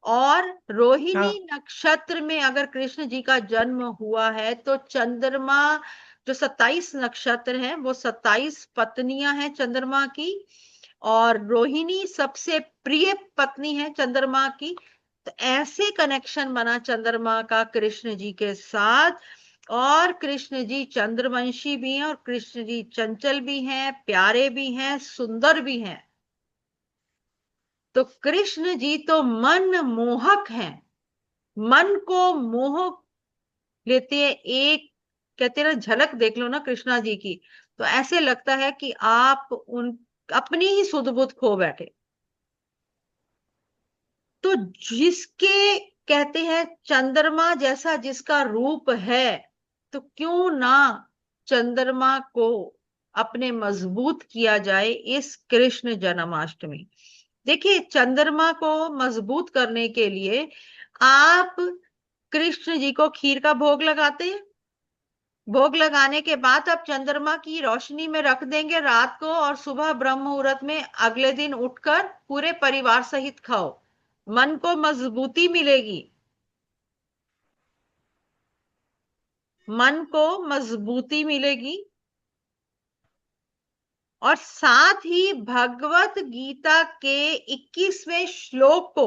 और रोहिणी नक्षत्र में अगर कृष्ण जी का जन्म हुआ है तो चंद्रमा जो 27 नक्षत्र हैं वो 27 पत्नियां हैं चंद्रमा की, और रोहिणी सबसे प्रिय पत्नी है चंद्रमा की। तो ऐसे कनेक्शन बना चंद्रमा का कृष्ण जी के साथ। और कृष्ण जी चंद्रवंशी भी हैं और कृष्ण जी चंचल भी हैं, प्यारे भी हैं, सुंदर भी हैं। तो कृष्ण जी तो मन मोहक हैं, मन को मोह लेते हैं। एक कहते हैं ना, झलक देख लो ना कृष्णा जी की तो ऐसे लगता है कि आप उन अपनी ही सुध बुध खो बैठे। तो जिसके कहते हैं चंद्रमा जैसा जिसका रूप है, तो क्यों ना चंद्रमा को अपने मजबूत किया जाए इस कृष्ण जन्माष्टमी। देखिए, चंद्रमा को मजबूत करने के लिए आप कृष्ण जी को खीर का भोग लगाते हैं। भोग लगाने के बाद आप चंद्रमा की रोशनी में रख देंगे रात को, और सुबह ब्रह्म मुहूर्त में अगले दिन उठकर पूरे परिवार सहित खाओ, मन को मजबूती मिलेगी, मन को मजबूती मिलेगी। और साथ ही भगवत गीता के 21वें श्लोक को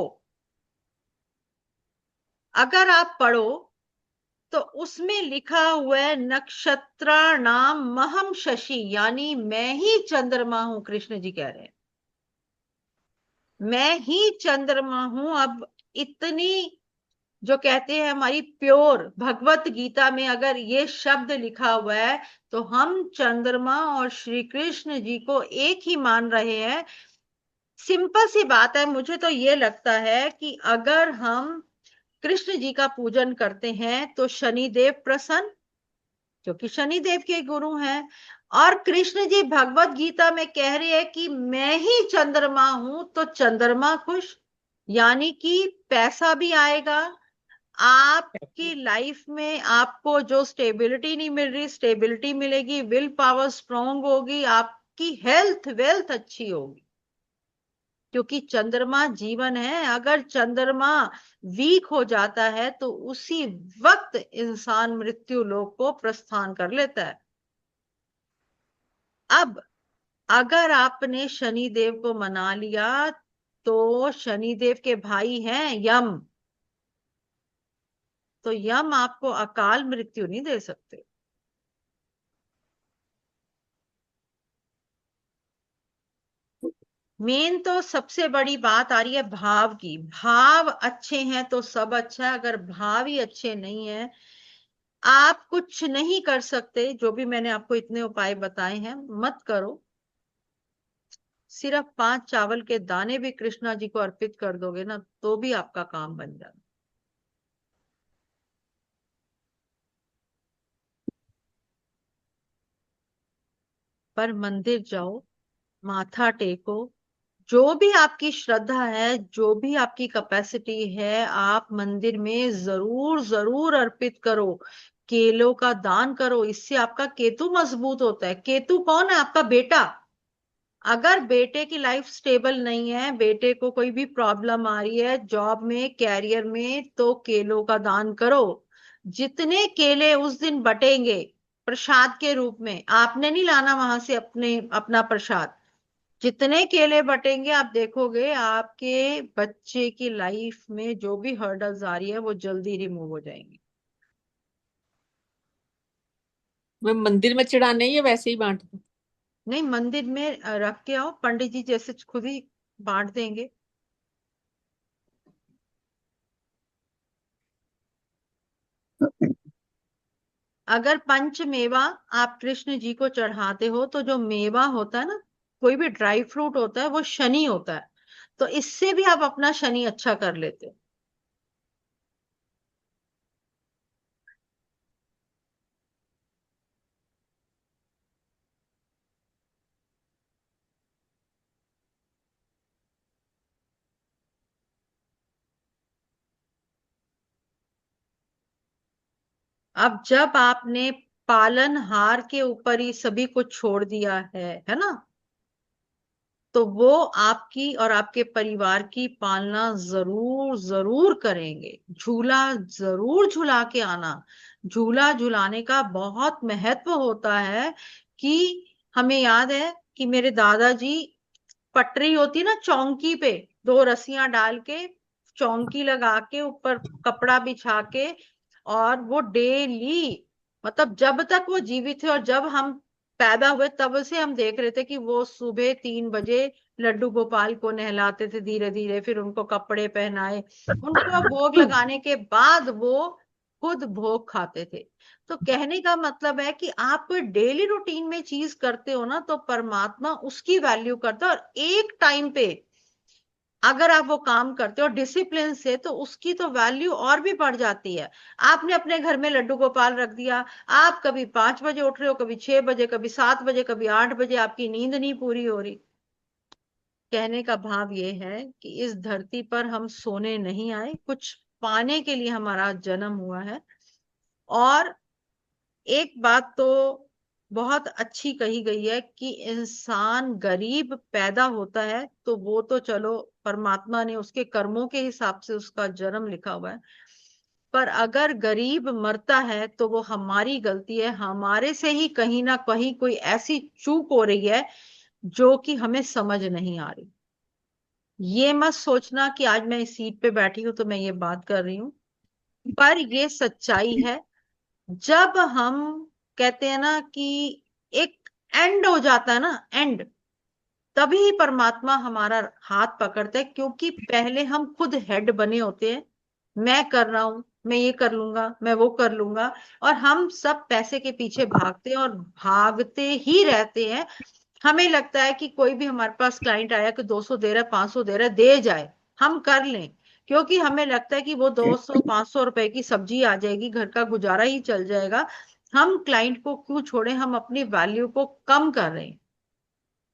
अगर आप पढ़ो तो उसमें लिखा हुआ है नक्षत्राणाम महम शशि, यानी मैं ही चंद्रमा हूं। कृष्ण जी कह रहे हैं मैं ही चंद्रमा हूं। अब इतनी जो कहते हैं हमारी प्योर भगवत गीता में अगर ये शब्द लिखा हुआ है तो हम चंद्रमा और श्री कृष्ण जी को एक ही मान रहे हैं। सिंपल सी बात है, मुझे तो ये लगता है कि अगर हम कृष्ण जी का पूजन करते हैं तो शनिदेव प्रसन्न, क्योंकि शनिदेव के गुरु हैं। और कृष्ण जी भगवत गीता में कह रहे हैं कि मैं ही चंद्रमा हूं, तो चंद्रमा खुश, यानी कि पैसा भी आएगा। आपकी लाइफ में आपको जो स्टेबिलिटी नहीं मिल रही, स्टेबिलिटी मिलेगी, विल पावर स्ट्रांग होगी, आपकी हेल्थ वेल्थ अच्छी होगी, क्योंकि चंद्रमा जीवन है। अगर चंद्रमा वीक हो जाता है तो उसी वक्त इंसान मृत्यु लोक को प्रस्थान कर लेता है। अब अगर आपने शनिदेव को मना लिया तो शनिदेव के भाई हैं यम, तो यम आपको अकाल मृत्यु नहीं दे सकते। मेन तो सबसे बड़ी बात आ रही है भाव की। भाव अच्छे हैं तो सब अच्छा है, अगर भाव ही अच्छे नहीं है आप कुछ नहीं कर सकते। जो भी मैंने आपको इतने उपाय बताए हैं मत करो। सिर्फ 5 चावल के दाने भी कृष्णा जी को अर्पित कर दोगे ना तो भी आपका काम बन जाएगा। पर मंदिर जाओ, माथा टेको, जो भी आपकी श्रद्धा है, जो भी आपकी कैपेसिटी है, आप मंदिर में जरूर जरूर अर्पित करो। केलों का दान करो, इससे आपका केतु मजबूत होता है। केतु कौन है? आपका बेटा। अगर बेटे की लाइफ स्टेबल नहीं है, बेटे को कोई भी प्रॉब्लम आ रही है जॉब में, कैरियर में, तो केलों का दान करो। जितने केले उस दिन बटेंगे प्रसाद के रूप में, आपने नहीं लाना वहां से अपना प्रसाद, जितने केले बटेंगे आप देखोगे आपके बच्चे की लाइफ में जो भी हर्डल्स आ रही है वो जल्दी रिमूव हो जाएंगी। मैं मंदिर में चढ़ाने या वैसे ही बांट दूं? नहीं, मंदिर में रख के आओ, पंडित जी जैसे खुद ही बांट देंगे। अगर पंच मेवा आप कृष्ण जी को चढ़ाते हो तो जो मेवा होता है ना, कोई भी ड्राई फ्रूट होता है, वो शनि होता है, तो इससे भी आप अपना शनि अच्छा कर लेते हो। अब जब आपने पालनहार के ऊपर ही सभी कुछ छोड़ दिया है ना, तो वो आपकी और आपके परिवार की पालना जरूर जरूर करेंगे। झूला जरूर झुला के आना। झूला झुलाने का बहुत महत्व होता है कि हमें याद है कि मेरे दादाजी, पटरी होती ना चौकी पे, दो रस्सियां डाल के चौकी लगा के ऊपर कपड़ा बिछा के, और वो डेली, मतलब जब तक वो जीवित थे और जब हम पैदा हुए तब से हम देख रहे थे कि वो सुबह 3 बजे लड्डू गोपाल को नहलाते थे धीरे धीरे, फिर उनको कपड़े पहनाए, उनको भोग लगाने के बाद वो खुद भोग खाते थे। तो कहने का मतलब है कि आप कोई डेली रूटीन में चीज करते हो ना, तो परमात्मा उसकी वैल्यू करता है, और एक टाइम पे अगर आप वो काम करते हो डिसिप्लिन से तो उसकी तो वैल्यू और भी बढ़ जाती है। आपने अपने घर में लड्डू गोपाल रख दिया, आप कभी 5 बजे उठ रहे हो, कभी 6 बजे, कभी 7 बजे, कभी 8 बजे, आपकी नींद नहीं पूरी हो रही। कहने का भाव ये है कि इस धरती पर हम सोने नहीं आए, कुछ पाने के लिए हमारा जन्म हुआ है। और एक बात तो बहुत अच्छी कही गई है कि इंसान गरीब पैदा होता है तो वो तो चलो परमात्मा ने उसके कर्मों के हिसाब से उसका जन्म लिखा हुआ है, पर अगर गरीब मरता है तो वो हमारी गलती है, हमारे से ही कहीं ना कहीं कोई ऐसी चूक हो रही है जो कि हमें समझ नहीं आ रही। ये मत सोचना कि आज मैं इस सीट पे बैठी हूं तो मैं ये बात कर रही हूं, पर ये सच्चाई है। जब हम कहते हैं ना कि एक एंड हो जाता है ना, एंड, तभी परमात्मा हमारा हाथ पकड़ता है, क्योंकि पहले हम खुद हेड बने होते हैं। मैं कर रहा हूं, मैं ये कर लूंगा, मैं वो कर लूंगा, और हम सब पैसे के पीछे भागते हैं और भागते ही रहते हैं। हमें लगता है कि कोई भी हमारे पास क्लाइंट आया कि 200 दे रहा है, 500 दे रहा है, दे जाए, हम कर लें, क्योंकि हमें लगता है कि वो 200-500 रुपए की सब्जी आ जाएगी, घर का गुजारा ही चल जाएगा। हम क्लाइंट को क्यों छोड़े, हम अपनी वैल्यू को कम कर रहे हैं।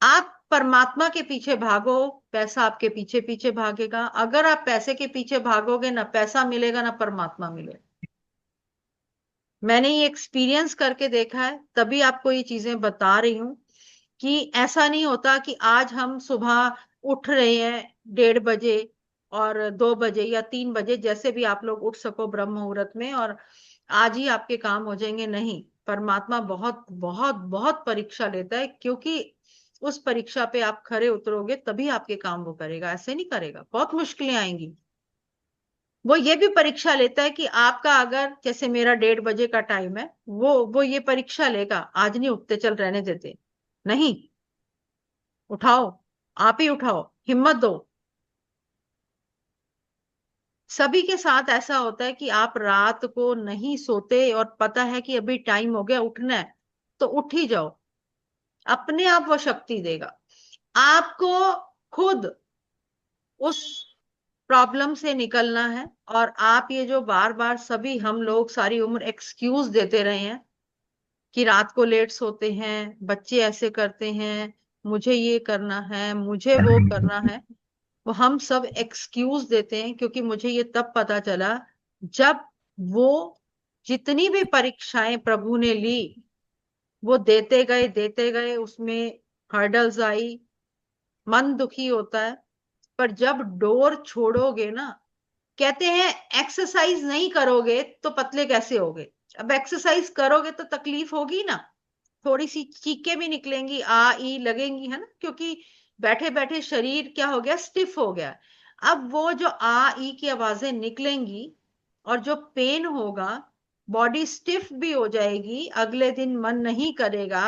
आप परमात्मा के पीछे भागो, पैसा आपके पीछे पीछे भागेगा। अगर आप पैसे के पीछे भागोगे, ना पैसा मिलेगा ना परमात्मा मिलेगा। मैंने ये एक्सपीरियंस करके देखा है, तभी आपको ये चीजें बता रही हूं कि ऐसा नहीं होता कि आज हम सुबह उठ रहे हैं 1:30 बजे और 2 बजे या 3 बजे, जैसे भी आप लोग उठ सको ब्रह्म मुहूर्त में, और आज ही आपके काम हो जाएंगे। नहीं, परमात्मा बहुत बहुत बहुत परीक्षा लेता है, क्योंकि उस परीक्षा पे आप खरे उतरोगे तभी आपके काम वो करेगा, ऐसे नहीं करेगा, बहुत मुश्किलें आएंगी। वो ये भी परीक्षा लेता है कि आपका, अगर जैसे मेरा 1:30 बजे का टाइम है, वो ये परीक्षा लेगा, आज नहीं उठते, चल रहने देते, नहीं, उठाओ, आप ही उठाओ, हिम्मत दो। सभी के साथ ऐसा होता है कि आप रात को नहीं सोते और पता है कि अभी टाइम हो गया उठना है, तो उठ ही जाओ, अपने आप वो शक्ति देगा आपको। खुद उस प्रॉब्लम से निकलना है। और आप ये जो बार बार सभी हम लोग सारी उम्र एक्सक्यूज देते रहे हैं कि रात को लेट सोते हैं, बच्चे ऐसे करते हैं, मुझे ये करना है, मुझे वो करना है, वो हम सब एक्सक्यूज देते हैं, क्योंकि मुझे ये तब पता चला जब वो जितनी भी परीक्षाएं प्रभु ने ली वो देते गए, उसमें हर्डल्स आई, मन दुखी होता है, पर जब डोर छोड़ोगे ना, कहते हैं एक्सरसाइज नहीं करोगे तो पतले कैसे होगे। अब एक्सरसाइज करोगे तो तकलीफ होगी ना, थोड़ी सी चीखें भी निकलेंगी, आ ई लगेंगी, है ना, क्योंकि बैठे बैठे शरीर क्या हो गया, स्टिफ हो गया। अब वो जो आ ई की आवाजें निकलेंगी और जो पेन होगा, बॉडी स्टिफ भी हो जाएगी, अगले दिन मन नहीं करेगा,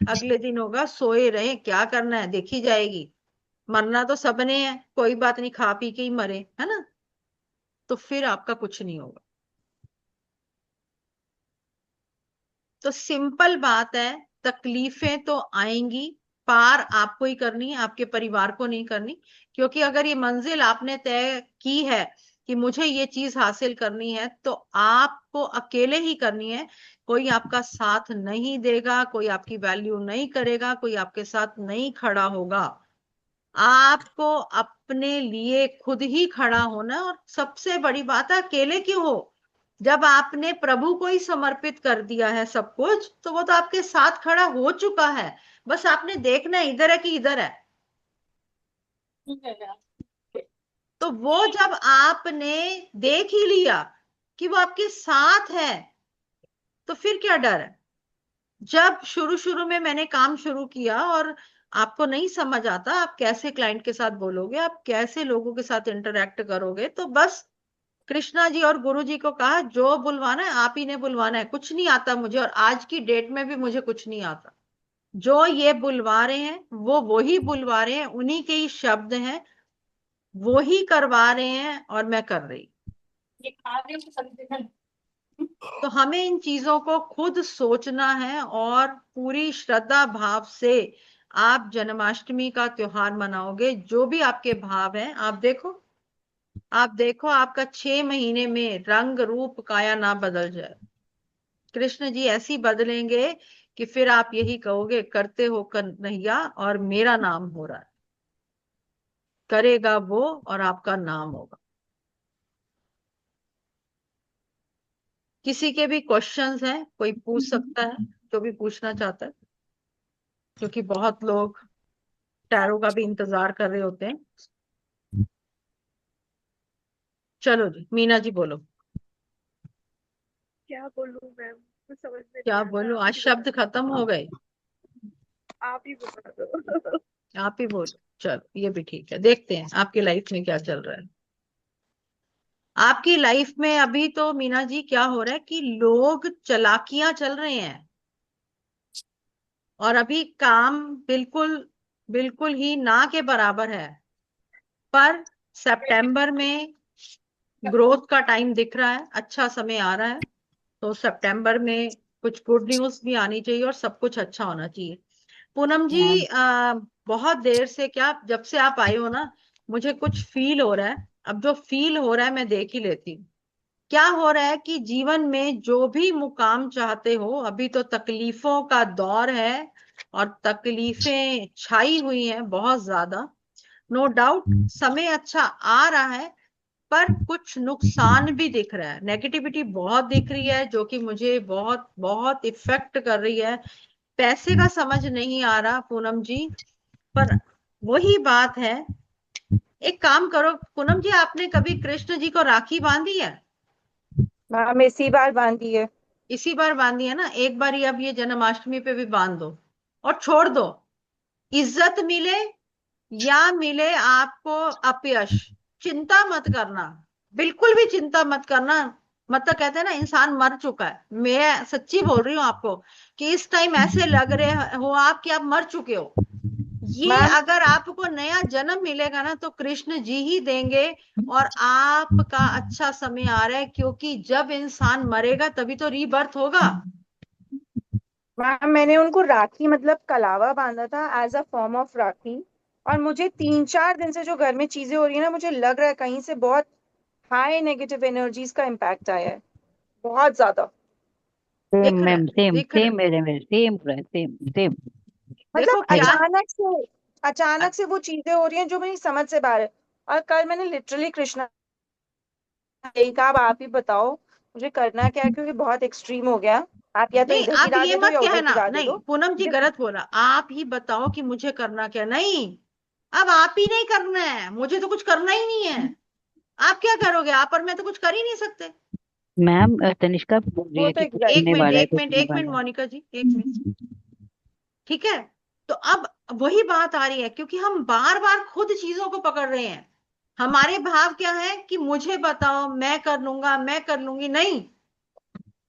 अगले दिन होगा सोए रहे, क्या करना है, देखी जाएगी, मरना तो सबने है, कोई बात नहीं, खा पी के ही मरे, है ना। तो फिर आपका कुछ नहीं होगा। तो सिंपल बात है, तकलीफें तो आएंगी, पार आपको ही करनी है, आपके परिवार को नहीं करनी। क्योंकि अगर ये मंजिल आपने तय की है कि मुझे ये चीज हासिल करनी है, तो आपको अकेले ही करनी है। कोई आपका साथ नहीं देगा, कोई आपकी वैल्यू नहीं करेगा, कोई आपके साथ नहीं खड़ा होगा। आपको अपने लिए खुद ही खड़ा होना है। और सबसे बड़ी बात है, अकेले क्यों हो, जब आपने प्रभु को ही समर्पित कर दिया है सब कुछ, तो वो तो आपके साथ खड़ा हो चुका है। बस आपने देखना है इधर है कि इधर है। तो वो जब आपने देख ही लिया कि वो आपके साथ है, तो फिर क्या डर है। जब शुरू शुरू में मैंने काम शुरू किया और आपको नहीं समझ आता आप कैसे क्लाइंट के साथ बोलोगे, आप कैसे लोगों के साथ इंटरेक्ट करोगे, तो बस कृष्णा जी और गुरु जी को कहा जो बुलवाना है आप ही ने बुलवाना है, कुछ नहीं आता मुझे, और आज की डेट में भी मुझे कुछ नहीं आता। जो ये बुलवा रहे हैं वो वही बुलवा रहे हैं, उन्हीं के ही शब्द हैं, वो ही करवा रहे हैं और मैं कर रही। तो हमें इन चीजों को खुद सोचना है और पूरी श्रद्धा भाव से आप जन्माष्टमी का त्योहार मनाओगे। जो भी आपके भाव हैं, आप देखो आपका 6 महीने में रंग रूप काया ना बदल जाए। कृष्ण जी ऐसी बदलेंगे कि फिर आप यही कहोगे, करते हो कन्हैया और मेरा नाम हो रहा है। करेगा वो और आपका नाम होगा। किसी के भी क्वेश्चंस हैं, कोई पूछ सकता है जो भी पूछना चाहता है, क्योंकि बहुत लोग टैरो का भी इंतजार कर रहे होते हैं। चलो जी, मीना जी बोलो। क्या बोलूं मैम, कुछ समझ में क्या नहीं आता, बोलो, आप आज ही शब्द बता खत्म हो गए। आप ही बता दो। आप ही बोलो। चलो ये भी ठीक है, देखते हैं आपकी लाइफ में क्या चल रहा है। आपकी लाइफ में अभी तो मीना जी क्या हो रहा है कि लोग चालाकियां चल रहे हैं, और अभी काम बिल्कुल बिल्कुल ही ना के बराबर है। पर सितंबर में ग्रोथ का टाइम दिख रहा है, अच्छा समय आ रहा है। तो सितंबर में कुछ गुड न्यूज भी आनी चाहिए और सब कुछ अच्छा होना चाहिए। पूनम जी, मैम बहुत देर से, क्या जब से आप आए हो ना, मुझे कुछ फील हो रहा है। अब जो फील हो रहा है मैं देख ही लेती हूँ। क्या हो रहा है कि जीवन में जो भी मुकाम चाहते हो, अभी तो तकलीफों का दौर है और तकलीफें छाई हुई हैं बहुत ज्यादा। नो डाउट समय अच्छा आ रहा है, पर कुछ नुकसान भी दिख रहा है, नेगेटिविटी बहुत दिख रही है, जो कि मुझे बहुत बहुत इफेक्ट कर रही है। पैसे का समझ नहीं आ रहा पूनम जी, पर वही बात है। एक काम करो पूनम जी, आपने कभी कृष्ण जी को राखी बांधी है? मैम इसी बार बांधी है। इसी बार बांधी है ना, एक बार ही अब ये जन्माष्टमी पे भी बांध दो और छोड़ दो। इज्जत मिले या मिले आपको अपयश, चिंता मत करना, बिल्कुल भी चिंता मत करना। मतलब कहते हैं ना, इंसान मर चुका है। मैं सच्ची बोल रही हूँ आपको कि इस टाइम ऐसे लग रहे हो आप कि आप मर चुके हो। ये मैम अगर आपको नया जन्म मिलेगा ना, तो कृष्ण जी ही देंगे। और आपका अच्छा समय आ रहा है, क्योंकि जब इंसान मरेगा तभी तो रीबर्थ होगा। मैम मैंने उनको राखी मतलब कलावा बांधा था एज अ फॉर्म ऑफ राखी। और मुझे 3-4 दिन से जो घर में चीजें हो रही है ना, मुझे लग रहा है कहीं से बहुत हाई नेगेटिव एनर्जीज का इम्पैक्ट आया है, बहुत ज्यादा। सेम दिख रहा है, मैम, सेम दिख रहा है। सेम मेरे में सेम पूरा सेम सेम। मतलब देखो क्या, अचानक से वो चीजें हो रही हैं जो मेरी समझ से बाहर है। और कल मैंने लिटरली कृष्णा यही कहा, अब आप ही बताओ मुझे करना क्या है, क्योंकि बहुत एक्सट्रीम हो गया। आप या तो नहीं इधर आप गिरा ये दे दो मत या उधर कहना, गिरा दे नहीं दो। पूनम जी मुझे गलत बोला, आप ही बताओ कि मुझे करना क्या। नहीं, अब आप ही नहीं करना है, मुझे तो कुछ करना ही नहीं है। आप क्या करोगे? आप और मैं तो कुछ कर ही नहीं सकते। मैम तनिष्का भी बोल रही वो है तो कि कुछ एक होने मिनट वाला है, एक कुछ मिनट होने एक मिनट वाला है। मोनिका जी, एक मिनट। ठीक है, तो अब वही बात आ रही है, क्योंकि हम बार बार खुद चीजों को पकड़ रहे हैं। हमारे भाव क्या है कि मुझे बताओ, मैं कर लूंगा, मैं कर लूंगी। नहीं,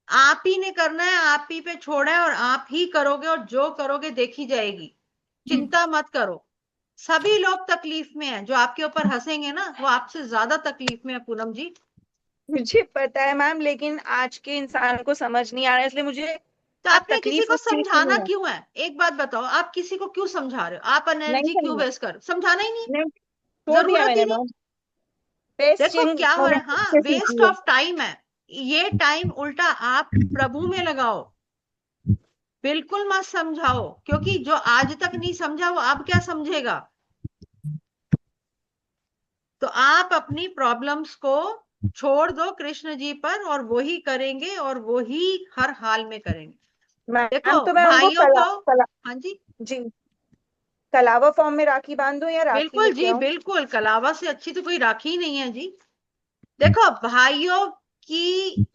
आप ही ने करना है, आप ही पे छोड़ा है, और आप ही करोगे, और जो करोगे देखी जाएगी। चिंता मत करो। सभी लोग तकलीफ में हैं, जो आपके ऊपर हंसेंगे ना वो आपसे ज्यादा तकलीफ में है पूनम जी। मुझे पता है मैम, लेकिन आज के इंसान को समझ नहीं आ रहा है, इसलिए मुझे तो अब आपने किसी तकलीफ को उस चीज की समझाना नहीं है। क्यों है? एक बात बताओ, आप किसी को क्यों समझा रहे हो? आप नहीं एनर्जी क्यों समझा, वेस्ट कर, समझाना ही नहीं, नहीं, छोड़ दिया जरूरत ही मैंने नहीं। मैम। बेस्ट देखो चीज क्या हो रहा है, हाँ, से वेस्ट सीखी है। ऑफ टाइम है। ये टाइम उल्टा आप प्रभु में लगाओ। बिल्कुल मत समझाओ, क्योंकि जो आज तक नहीं समझा वो अब क्या समझेगा। तो आप अपनी प्रॉब्लम्स को छोड़ दो कृष्ण जी पर, और वो ही करेंगे, और वो ही हर हाल में करेंगे। मैम देखो तो मैं उनको भाइयों को, हाँ जी, जी, कलावा फॉर्म में राखी बांधूं या राखी बिल्कुल लेके जी, आऊं? बिल्कुल, कलावा से अच्छी तो कोई राखी ही नहीं है जी। देखो, भाइयों की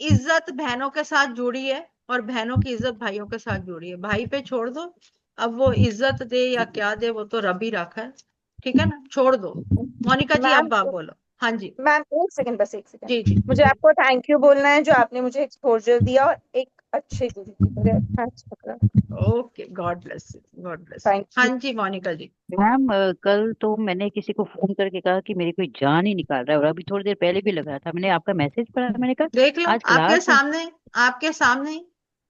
इज्जत बहनों के साथ जुड़ी है, और बहनों की इज्जत भाइयों के साथ जुड़ी है। भाई पे छोड़ दो। अब वो इज्जत दे या क्या दे, वो तो रब ही रखा है। ठीक है ना, छोड़ दो। मोनिका जी मैम, अब आप बोलो। हाँ जी, मैम एक सेकंड, बस एक सेकंड। जी जी मुझे जी। आपको थैंक यू बोलना है, जो आपने मुझे एक्सपोजर दिया और एक अच्छे गुरु की तरह अच्छा पकड़ा। Okay, God bless you, God bless you. Thank हाँ you. Ji Monica ji. Ma'am कल तो मैंने किसी को फोन करके कहा कि मेरी कोई जान ही निकाल रहा है, और अभी थोड़ी देर पहले भी लग रहा था, मैंने आपका मैसेज पढ़ा, मैंने कहा देख लो, आज क्लास है। आपके सामने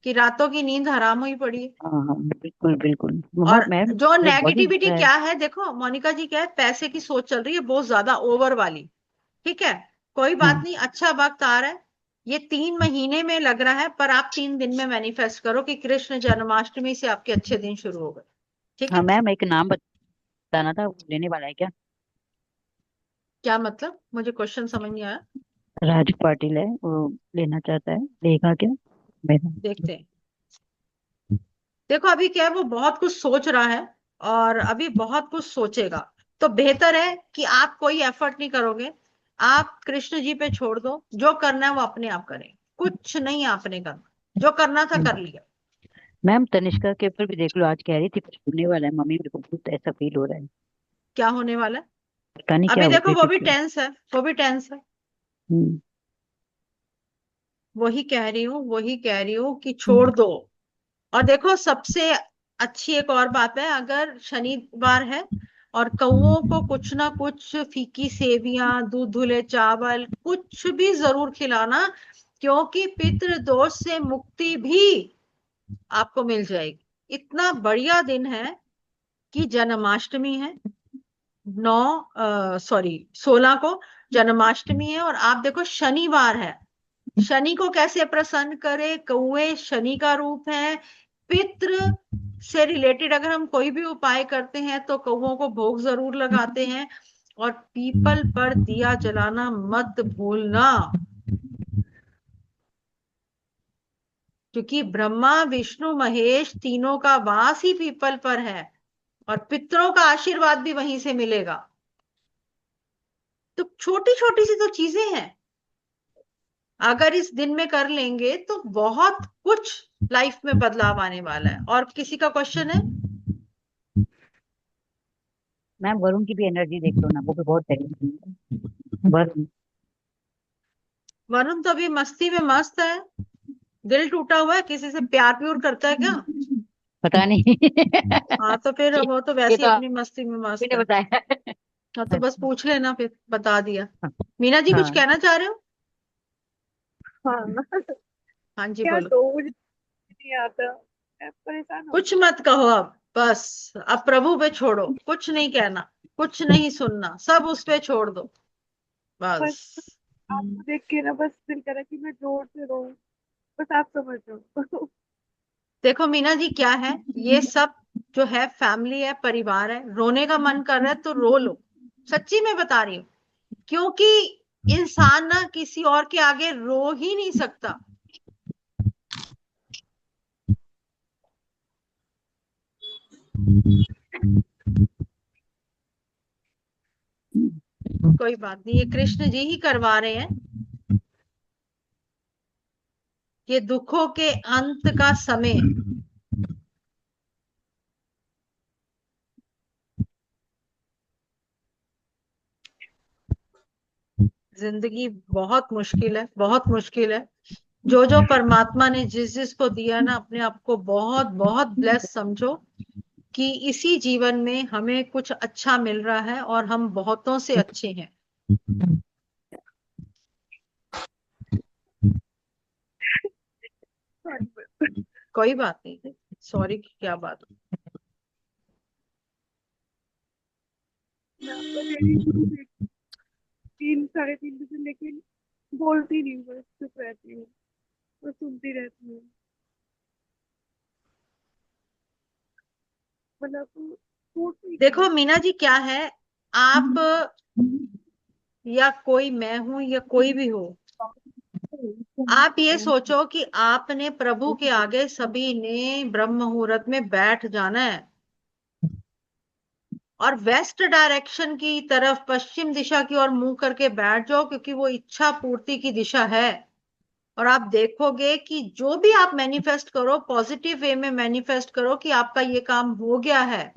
कि रातों की नींद हराम हुई पड़ी है। हाँ हाँ बिल्कुल बिल्कुल और मैम जो मेरा बॉडी दुख नेगेटिविटी रहा है। क्या है, देखो मोनिका जी, क्या है, पैसे की सोच चल रही है बहुत ज्यादा ओवर वाली। ठीक है, कोई बात हाँ नहीं, अच्छा वक्त आ रहा है। ये 3 महीने में लग रहा है, पर आप 3 दिन में मैनिफेस्ट करो कि कृष्ण जन्माष्टमी से आपके अच्छे दिन शुरू हो गए। ठीक हाँ है। मैम एक नाम बताना था, वो लेने वाला है क्या? क्या मतलब? मुझे क्वेश्चन समझ नहीं आया। राजू पाटिल है, वो लेना चाहता है, लेगा क्या मेरा? देखते हैं। देखो अभी क्या है, वो बहुत कुछ सोच रहा है, और अभी बहुत कुछ सोचेगा। तो बेहतर है कि आप कोई एफर्ट नहीं करोगे। आप कृष्ण जी पे छोड़ दो, जो करना है वो अपने आप करें। कुछ नहीं आपने करना, जो करना था कर लिया। मैम तनिष्का के ऊपर भी देख लो, आज कह रही थी कुछ होने वाला है, मम्मी मेरे को बहुत ऐसा फील हो रहा है। क्या होने वाला है? पता नहीं क्या अभी हो देखो गया वो भी क्योंकि। टेंस है, वो भी टेंस है। हम्म। वही कह रही हूँ, वही कह रही हूँ कि छोड़ दो। और देखो सबसे अच्छी एक और बात है, अगर शनिवार है और कौओं को कुछ ना कुछ फीकी सेवियां, दूध धुले चावल, कुछ भी जरूर खिलाना, क्योंकि पितृ दोष से मुक्ति भी आपको मिल जाएगी। इतना बढ़िया दिन है कि जन्माष्टमी है। 16 को जन्माष्टमी है, और आप देखो शनिवार है। शनि को कैसे प्रसन्न करे? कौए शनि का रूप है। पितृ से रिलेटेड अगर हम कोई भी उपाय करते हैं तो कौओं को भोग जरूर लगाते हैं। और पीपल पर दिया जलाना मत भूलना, क्योंकि ब्रह्मा विष्णु महेश तीनों का वास ही पीपल पर है, और पितरों का आशीर्वाद भी वहीं से मिलेगा। तो छोटी छोटी सी तो चीजें हैं, अगर इस दिन में कर लेंगे तो बहुत कुछ लाइफ में बदलाव आने वाला है। और किसी का क्वेश्चन है? मैम वरुण की भी एनर्जी देख लो ना, वो भी बहुत है वरुण। वरुण तो अभी मस्ती में मस्त है। दिल टूटा हुआ है, किसी से प्यार प्यूर करता है क्या? पता नहीं हाँ तो फिर ये, वो तो ये वैसे ही तो अपनी मस्ती में अभी मस्त ने है। बताया। हाँ तो बस पूछ लेना, फिर बता दिया। मीना जी कुछ हाँ कहना चाह रहे हो? हाँ, हाँ जी क्या बोलो। दो मुझे नहीं आता, मैं परेशान हो कुछ गई। मत कहो अब, बस अब प्रभु पे छोड़ो, कुछ नहीं कहना, कुछ नहीं सुनना, सब उस पे छोड़ दो बस बस। आपको देख के ना बस दिल करा कि मैं जोर से रो, बस आप समझ लो। देखो मीना जी क्या है, ये सब जो है फैमिली है, परिवार है, रोने का मन कर रहा है तो रो लो। सच्ची में बता रही हूँ, क्योंकि इंसान ना किसी और के आगे रो ही नहीं सकता। कोई बात नहीं, ये कृष्ण जी ही करवा रहे हैं। ये दुखों के अंत का समय है। जिंदगी बहुत मुश्किल है, बहुत मुश्किल है। जो जो परमात्मा ने जिस जिसको दिया ना, अपने आप को बहुत बहुत ब्लेस समझो कि इसी जीवन में हमें कुछ अच्छा मिल रहा है और हम बहुतों से अच्छे हैं। कोई बात नहीं, सॉरी की क्या बात। मैं आपका डेली शुरू से 3 साढ़े 3 बजे, लेकिन बोलती नहीं हूँ, बस चुप रहती हूँ और सुनती रहती हूँ। मतलब सूट नहीं देखो किया। मीना जी, क्या है, आप या कोई, मैं हूं या कोई भी हो, आप ये सोचो कि आपने प्रभु के आगे सभी ने ब्रह्म मुहूर्त में बैठ जाना है और वेस्ट डायरेक्शन की तरफ, पश्चिम दिशा की ओर मुंह करके बैठ जाओ, क्योंकि वो इच्छा पूर्ति की दिशा है। और आप देखोगे कि जो भी आप मैनिफेस्ट करो, पॉजिटिव वे में मैनिफेस्ट करो कि आपका ये काम हो गया है।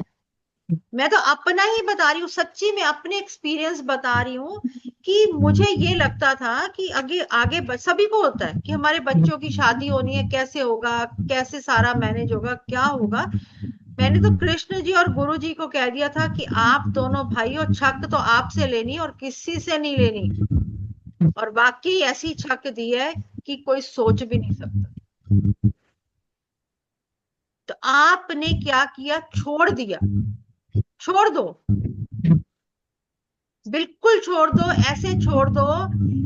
मैं तो अपना ही बता रही हूँ, सच्ची में अपने एक्सपीरियंस बता रही हूँ कि मुझे ये लगता था कि आगे आगे सभी को होता है कि हमारे बच्चों की शादी होनी है, कैसे होगा, कैसे सारा मैनेज होगा, क्या होगा। मैंने तो कृष्ण जी और गुरु जी को कह दिया था कि आप दोनों भाइयों, छक तो आपसे लेनी और किसी से नहीं लेनी। और बाकी ऐसी छक दी है कि कोई सोच भी नहीं सकता। तो आपने क्या किया, छोड़ दिया। छोड़ दो, बिल्कुल छोड़ दो, ऐसे छोड़ दो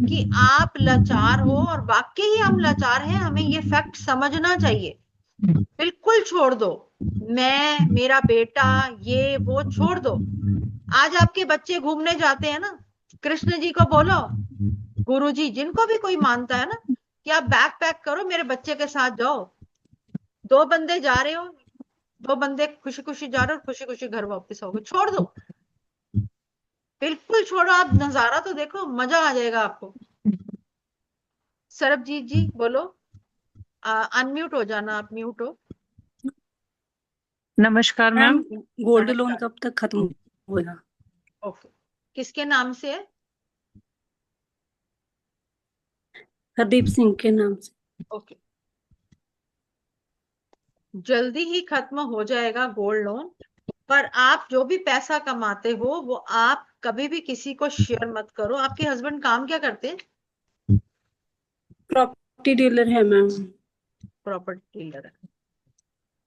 कि आप लाचार हो, और वाकई ही हम लाचार हैं, हमें ये फैक्ट समझना चाहिए। बिल्कुल छोड़ दो, मैं, मेरा बेटा, ये वो छोड़ दो। आज आपके बच्चे घूमने जाते हैं ना, कृष्ण जी को बोलो, गुरु जी, जिनको भी कोई मानता है ना, कि आप बैग पैक करो, मेरे बच्चे के साथ जाओ। 2 बंदे जा रहे हो, 2 बंदे खुशी खुशी जा रहे हो, खुशी खुशी घर वापस आओगे। छोड़ दो, बिल्कुल छोड़ो। आप नजारा तो देखो, मजा आ जाएगा आपको। सरबजीत जी बोलो, अनम्यूट हो जाना, आप म्यूट हो। नमस्कार मैम, गोल्ड लोन नमस्कार। कब तक खत्म होगा? ओके, किसके नाम से है? हरदीप सिंह के नाम से। ओके, जल्दी ही खत्म हो जाएगा गोल्ड लोन। पर आप जो भी पैसा कमाते हो, वो आप कभी भी किसी को शेयर मत करो। आपके हस्बैंड काम क्या करते हैं? प्रॉपर्टी डीलर है मैम। प्रॉपर्टी डीलर है।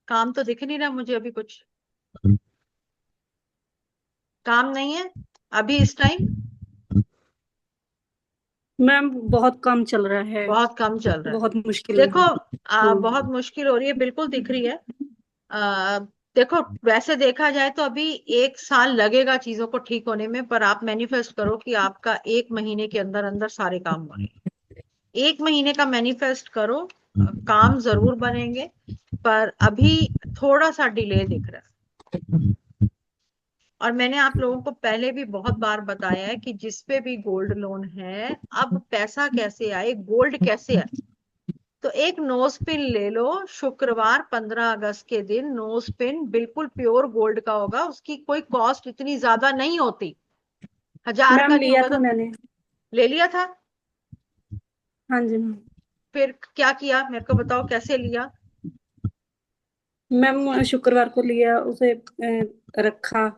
काम तो दिख नहीं रहा मुझे अभी कुछ। काम नहीं है अभी इस टाइम? मैम बहुत कम चल रहा है, बहुत कम चल रहा है। बहुत मुश्किल देखो, है। बहुत मुश्किल हो रही है, बिल्कुल दिख रही है। आ, देखो, वैसे देखा जाए तो अभी 1 साल लगेगा चीजों को ठीक होने में, पर आप मैनिफेस्ट करो कि आपका 1 महीने के अंदर अंदर सारे काम हो रहे हैं। 1 महीने का मैनिफेस्ट करो, काम जरूर बनेंगे, पर अभी थोड़ा सा डिले दिख रहा है। और मैंने आप लोगों को पहले भी बहुत बार बताया है कि जिसपे भी गोल्ड लोन है, अब पैसा कैसे आए, गोल्ड कैसे आए। तो एक नोज पिन ले लो, शुक्रवार 15 अगस्त के दिन नोज पिन बिल्कुल प्योर गोल्ड का होगा, उसकी कोई कॉस्ट इतनी ज्यादा नहीं होती, 1000 मैम का नहीं लिया होगा। था तो मैंने। ले लिया था? हाँ जी मैम। फिर क्या किया, मेरे को बताओ कैसे लिया? मैम शुक्रवार को लिया, उसे रखा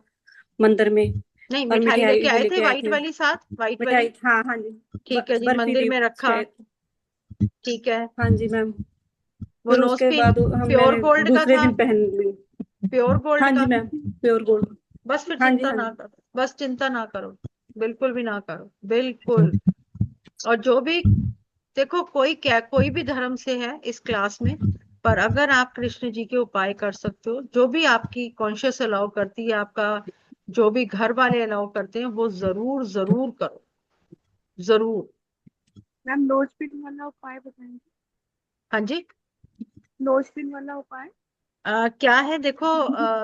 मंदिर में, नहीं, और मिठाई मिठाई लेके भी आए थे लेके आए वाइट थे। वाली, साथ वाइट मिठाई, वाली। हाँ हाँ जी। ठीक है जी, बर्फी मंदिर भी में रखा। शायद। ठीक है, हाँ जी मैम। वो फिर नोज उसके पिन बाद हम प्योर मैंने गोल्ड का दूसरे था? दिन पहन ली। प्योर गोल्ड हाँ का? जी मैम, प्योर गोल्ड। बस फिर हाँ जी चिंता हाँ ना जी। करो, बस चिंता ना करो, बिल्कुल भी ना करो, बिल्कुल। और जो भी, देखो, कोई क्या, कोई भी धर्म से है इस क्लास में, पर अगर आप कृष्ण जी के उपाय कर सकते हो, जो भी आपकी कॉन्शियस अलाउ करती है, आपका जो भी घर वाले अलाउ करते हैं, वो जरूर जरूर करो, जरूर। मैम नोज पिन वाला उपाय बताएंगे? हाँ जी। नोज पिन वाला उपाय? क्या है देखो,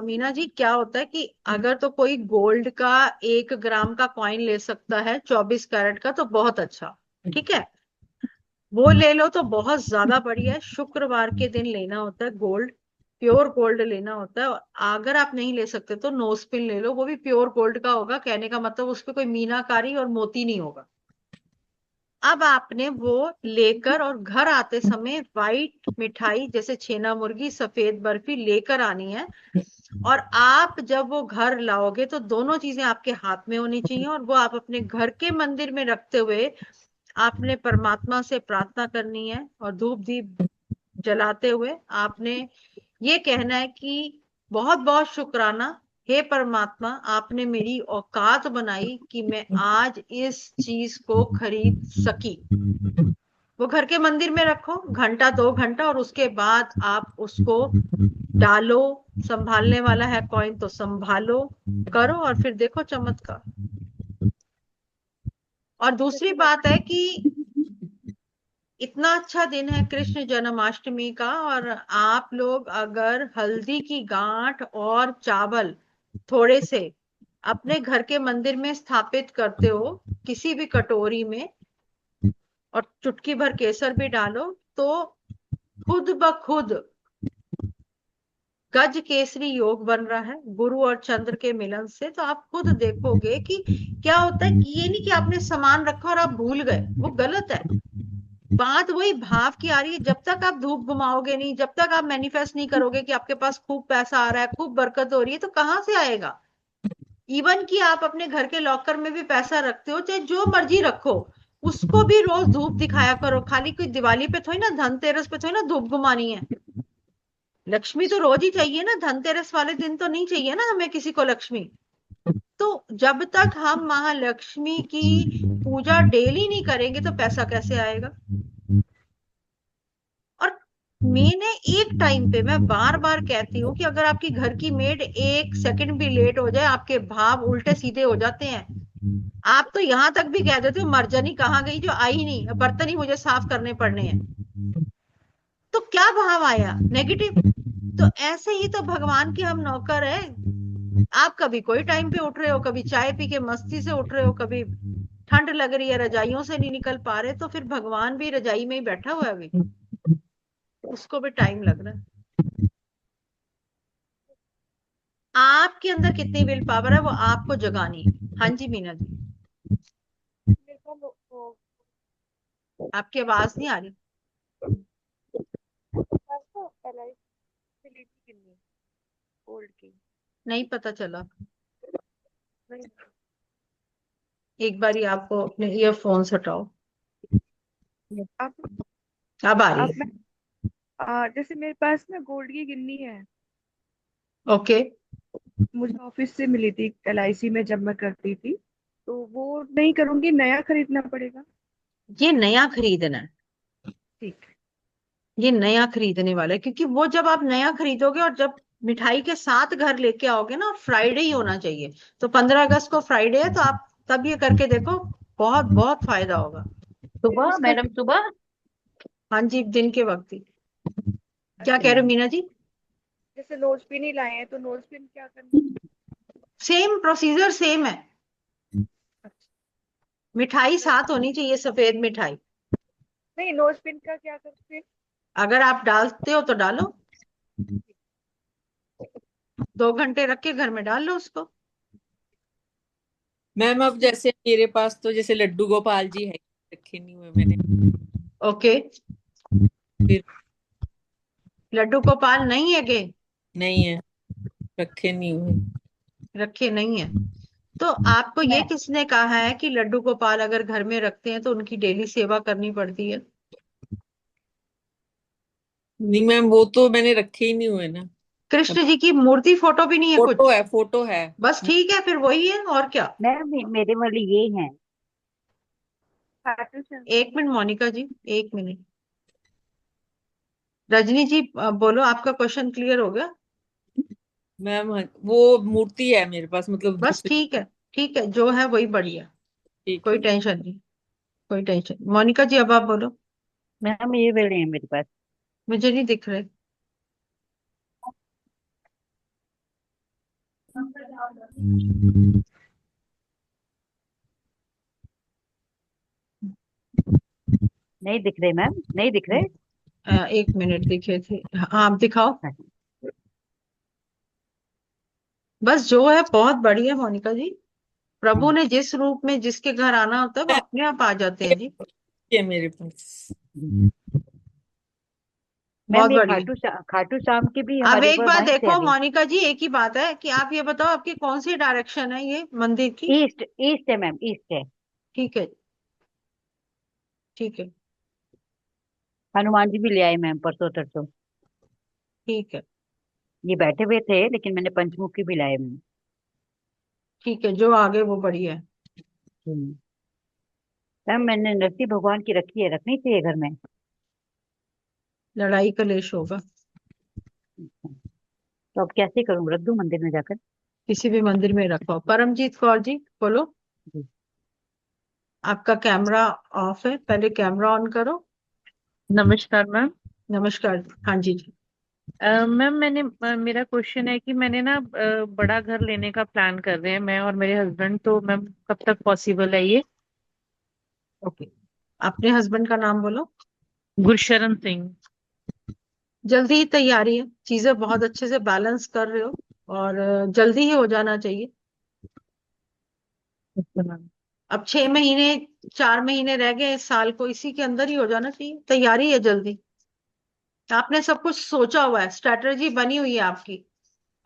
मीना जी, क्या होता है कि अगर तो कोई गोल्ड का 1 ग्राम का कॉइन ले सकता है 24 कैरेट का, तो बहुत अच्छा। ठीक है, वो ले लो तो बहुत ज्यादा बढ़िया है। शुक्रवार के दिन लेना होता है गोल्ड, प्योर गोल्ड लेना होता है। और अगर आप नहीं ले सकते तो नोज पिन ले लो, वो भी प्योर गोल्ड का होगा। कहने का मतलब उस पे कोई मीनाकारी और मोती नहीं होगा। अब आपने वो लेकर और घर आते समय वाइट मिठाई जैसे छेना मुर्गी, सफेद बर्फी लेकर आनी है। और आप जब वो घर लाओगे तो दोनों चीजें आपके हाथ में होनी चाहिए, और वो आप अपने घर के मंदिर में रखते हुए आपने परमात्मा से प्रार्थना करनी है। और धूप दीप जलाते हुए आपने ये कहना है कि बहुत बहुत शुक्राना, हे परमात्मा, आपने मेरी औकात बनाई कि मैं आज इस चीज को खरीद सकी। वो घर के मंदिर में रखो घंटा 2 घंटा, और उसके बाद आप उसको डालो। संभालने वाला है कॉइन तो संभालो, करो, और फिर देखो चमत्कार। और दूसरी बात है कि इतना अच्छा दिन है कृष्ण जन्माष्टमी का, और आप लोग अगर हल्दी की गांठ और चावल थोड़े से अपने घर के मंदिर में स्थापित करते हो किसी भी कटोरी में, और चुटकी भर केसर भी डालो, तो खुद ब खुद गज केसरी योग बन रहा है गुरु और चंद्र के मिलन से। तो आप खुद देखोगे कि क्या होता है कि ये नहीं कि आपने सामान रखा और आप भूल गए, वो गलत है। बात वही भाव की आ रही है। जब तक आप धूप घुमाओगे नहीं, जब तक आप मैनिफेस्ट नहीं करोगे कि आपके पास खूब पैसा आ रहा है, खूब बरकत हो रही है, तो कहां से आएगा। इवन कि आप अपने घर के लॉकर में भी पैसा रखते हो, चाहे जो मर्जी रखो, उसको भी रोज धूप दिखाया करो। खाली कोई दिवाली पे थोड़ी ना, धनतेरस पे थोड़ी ना धूप घुमानी है। लक्ष्मी तो रोज ही चाहिए ना, धनतेरस वाले दिन तो नहीं चाहिए ना हमें किसी को लक्ष्मी। तो जब तक हम महालक्ष्मी की पूजा डेली नहीं करेंगे तो पैसा कैसे आएगा। और मैंने एक टाइम पे, मैं बार बार कहती हूँ कि अगर आपकी घर की मेड 1 सेकंड भी लेट हो जाए, आपके भाव उल्टे सीधे हो जाते हैं। आप तो यहां तक भी कह देते हो मर्जनी कहाँ गई जो आई नहीं, बर्तन ही मुझे साफ करने पड़ने हैं। तो क्या भाव आया, नेगेटिव। तो ऐसे ही तो भगवान के हम नौकर है। आप कभी कोई टाइम पे उठ रहे हो, कभी चाय पी के मस्ती से उठ रहे हो, कभी ठंड लग रही है रजाइयों से नहीं निकल पा रहे, तो फिर भगवान भी रजाई में ही बैठा हुआ है अभी, उसको भी टाइम लग रहा है। आपके अंदर कितनी विल पावर है वो आपको जगानी है। हाँ जी मीना जी, मेरे को आपकी आवाज नहीं आ रही। LIC मिली थी कितनी गोल्ड की? नहीं पता चला। नहीं, एक बार आपको अपने ईयरफोन्स हटाओ, अब अब आ रही अब है। मैं जैसे मेरे पास ना गोल्ड की गिन्नी है, ओके, मुझे ऑफिस से मिली थी LIC में जब मैं करती थी, तो वो नहीं करूंगी, नया खरीदना पड़ेगा? ये नया खरीदना है, ठीक है। ये नया खरीदने वाला है। क्योंकि वो जब आप नया खरीदोगे और जब मिठाई के साथ घर लेके आओगे ना, फ्राइडे ही होना चाहिए। तो 15 अगस्त को फ्राइडे है, तो आप तब ये करके देखो, बहुत बहुत फायदा होगा। फिर सुबह उसका मैडम सुबह। हाँ जी, दिन के वक्त ही। क्या अच्छा, कह रहे हो मीना जी। जैसे नोज पिन ही लाए हैं तो नोज पिन क्या करना है? सेम प्रोसीजर सेम है। अच्छा, मिठाई नोज साथ होनी चाहिए, सफेद मिठाई। नहीं, नोज पिन का क्या करते हैं? अगर आप डालते हो तो डालो, 2 घंटे रख के घर में डाल लो उसको। मैम अब जैसे मेरे पास तो जैसे लड्डू गोपाल जी है, रखे नहीं हुए मैंने। ओके, फिर लड्डू गोपाल नहीं है गे, नहीं है, रखे नहीं हुए। रखे नहीं है। तो आपको ये किसने कहा है कि लड्डू गोपाल अगर घर में रखते हैं तो उनकी डेली सेवा करनी पड़ती है। नहीं मैम, वो तो मैंने रखे ही नहीं हुए ना। कृष्ण जी की मूर्ति फोटो भी नहीं है फोटो कुछ। है, फोटो है। बस ठीक है, फिर वही है और क्या। मैम मेरे वाली ये है। खाटू श्याम। 1 मिनट मोनिका जी, 1 मिनट। रजनी जी बोलो, आपका क्वेश्चन क्लियर हो गया। मैम वो मूर्ति है मेरे पास, मतलब बस दूसरी। ठीक है, ठीक है, जो है वही बढ़िया। ठीक कोई है। टेंशन नहीं, कोई टेंशन। मोनिका जी अब आप बोलो। मैम ये वाले हैं मेरे पास। मुझे नहीं दिख रहे। नहीं दिख रहे मैम, नहीं दिख रहे। एक मिनट दिखे थे। हाँ आप दिखाओ। बस जो है बहुत बढ़िया मोनिका जी। प्रभु ने जिस रूप में जिसके घर आना होता है वो अपने आप आ जाते हैं जी। ये मेरे पास बहुत मैम ये बढ़िया। खाटू श्याम के भी अब हमारे एक ऊपर बात भैंस है देखो अभी। मोनिका जी, एक ही बात है कि आप ये बताओ आपकी कौन सी डायरेक्शन है ये मंदिर की। ईस्ट, ईस्ट है मैम, ईस्ट है। ठीक है, ठीक है, हनुमान जी भी ले आए मैम परसों तरसों। ठीक है, ये बैठे हुए थे लेकिन मैंने पंचमुखी भी लाए मैम। ठीक है, जो आगे वो बढ़िया है। हम्म। मैम मैंने नरसिंह भगवान की रखी है, रखनी चाहिए घर में। लड़ाई कलेश होगा। तो अब कैसे करूं, रख दूं मंदिर में जाकर। किसी भी मंदिर में रखो। परमजीत कौर जी बोलो। जी। आपका कैमरा ऑफ है, पहले कैमरा ऑन करो। नमस्कार मैम। नमस्कार। हाँ जी जी। मैम मेरा क्वेश्चन है कि मैंने ना बड़ा घर लेने का प्लान कर रहे हैं मैं और मेरे हस्बैंड, तो मैम कब तक पॉसिबल है ये? ओके, अपने हस्बैंड का नाम बोलो। गुरशरण सिंह। जल्दी ही तैयारी है, चीजें बहुत अच्छे से बैलेंस कर रहे हो और जल्दी ही हो जाना चाहिए। अच्छा मैम। अब 6 महीने 4 महीने रह गए इस साल को, इसी के अंदर ही हो जाना चाहिए। तैयारी है जल्दी। आपने सब कुछ सोचा हुआ है, स्ट्रेटजी बनी हुई है आपकी।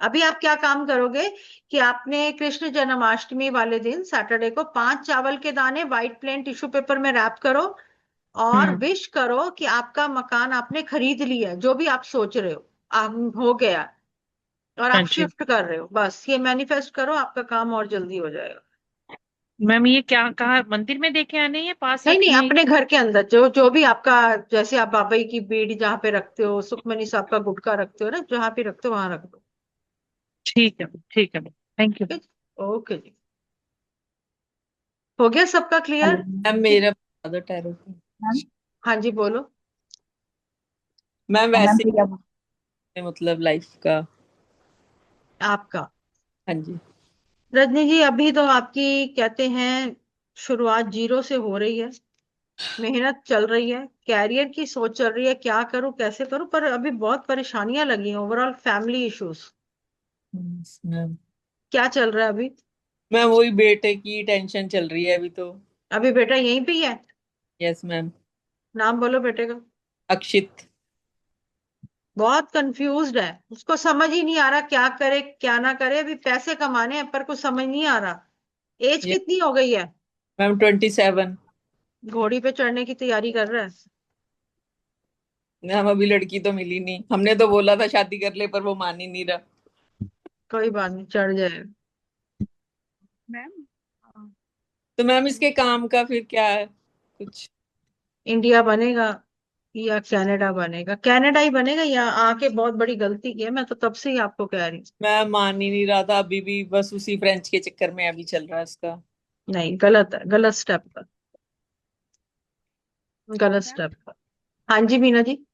अभी आप क्या काम करोगे कि आपने कृष्ण जन्माष्टमी वाले दिन सैटरडे को 5 चावल के दाने व्हाइट प्लेन टिश्यू पेपर में रैप करो और हम्म। विश करो कि आपका मकान आपने खरीद लिया है, जो भी आप सोच रहे हो आप हो गया और हाँ आप जी। शिफ्ट कर रहे हो। बस ये मैनिफेस्ट करो, आपका काम और जल्दी हो जाएगा। मैम ये क्या कहाँ मंदिर में देके आने हैं, पास नहीं नहीं, रखने हैं? अपने घर के अंदर जो जो भी आपका, जैसे आप बाबा की बीड़ जहाँ पे रखते हो, सुखमनी साहब का गुटका रखते हो ना, जहाँ पे रखते हो वहां रख दो। ठीक है, ठीक है, थैंक यू। ठीक है, ओके जी। हो गया सबका क्लियर? मैम मेरा बता दो टैरो का। हाँ जी बोलो। मैम वैसे मतलब लाइफ का। आपका हाँ जी। रजनी जी, अभी तो आपकी कहते हैं शुरुआत जीरो से हो रही है। मेहनत चल रही है, कैरियर की सोच चल रही है, क्या करूं कैसे करूं, पर अभी बहुत परेशानियां लगी हैं। ओवरऑल फैमिली इश्यूज मैम क्या चल रहा है अभी? मैम वही बेटे की टेंशन चल रही है अभी तो। अभी बेटा यहीं पे ही है? Yes ma'am. नाम बोलो बेटे का। अक्षित। बहुत कंफ्यूज्ड है, उसको समझ ही नहीं आ रहा क्या करे क्या ना करे। अभी पैसे कमाने हैं पर कुछ समझ नहीं आ रहा। एज यस कितनी हो गई है? मैम 27। घोड़ी पे चढ़ने की तैयारी कर रहा है? मैम अभी लड़की तो मिली नहीं, हमने तो बोला था शादी कर ले पर वो मान ही नहीं रहा। कोई बात नहीं, चढ़ जाए। मैम तो मैम इसके काम का फिर क्या है कुछ? इंडिया बनेगा या कनाडा बनेगा? कनाडा ही बनेगा। या आके बहुत बड़ी गलती की है, मैं तो तब से ही आपको कह रही हूँ। मैं मान ही नहीं रहा था, अभी भी बस उसी फ्रेंच के चक्कर में अभी चल रहा है इसका। नहीं, गलत है, गलत स्टेप का, गलत मैम स्टेप का। हाँ जी मीना जी।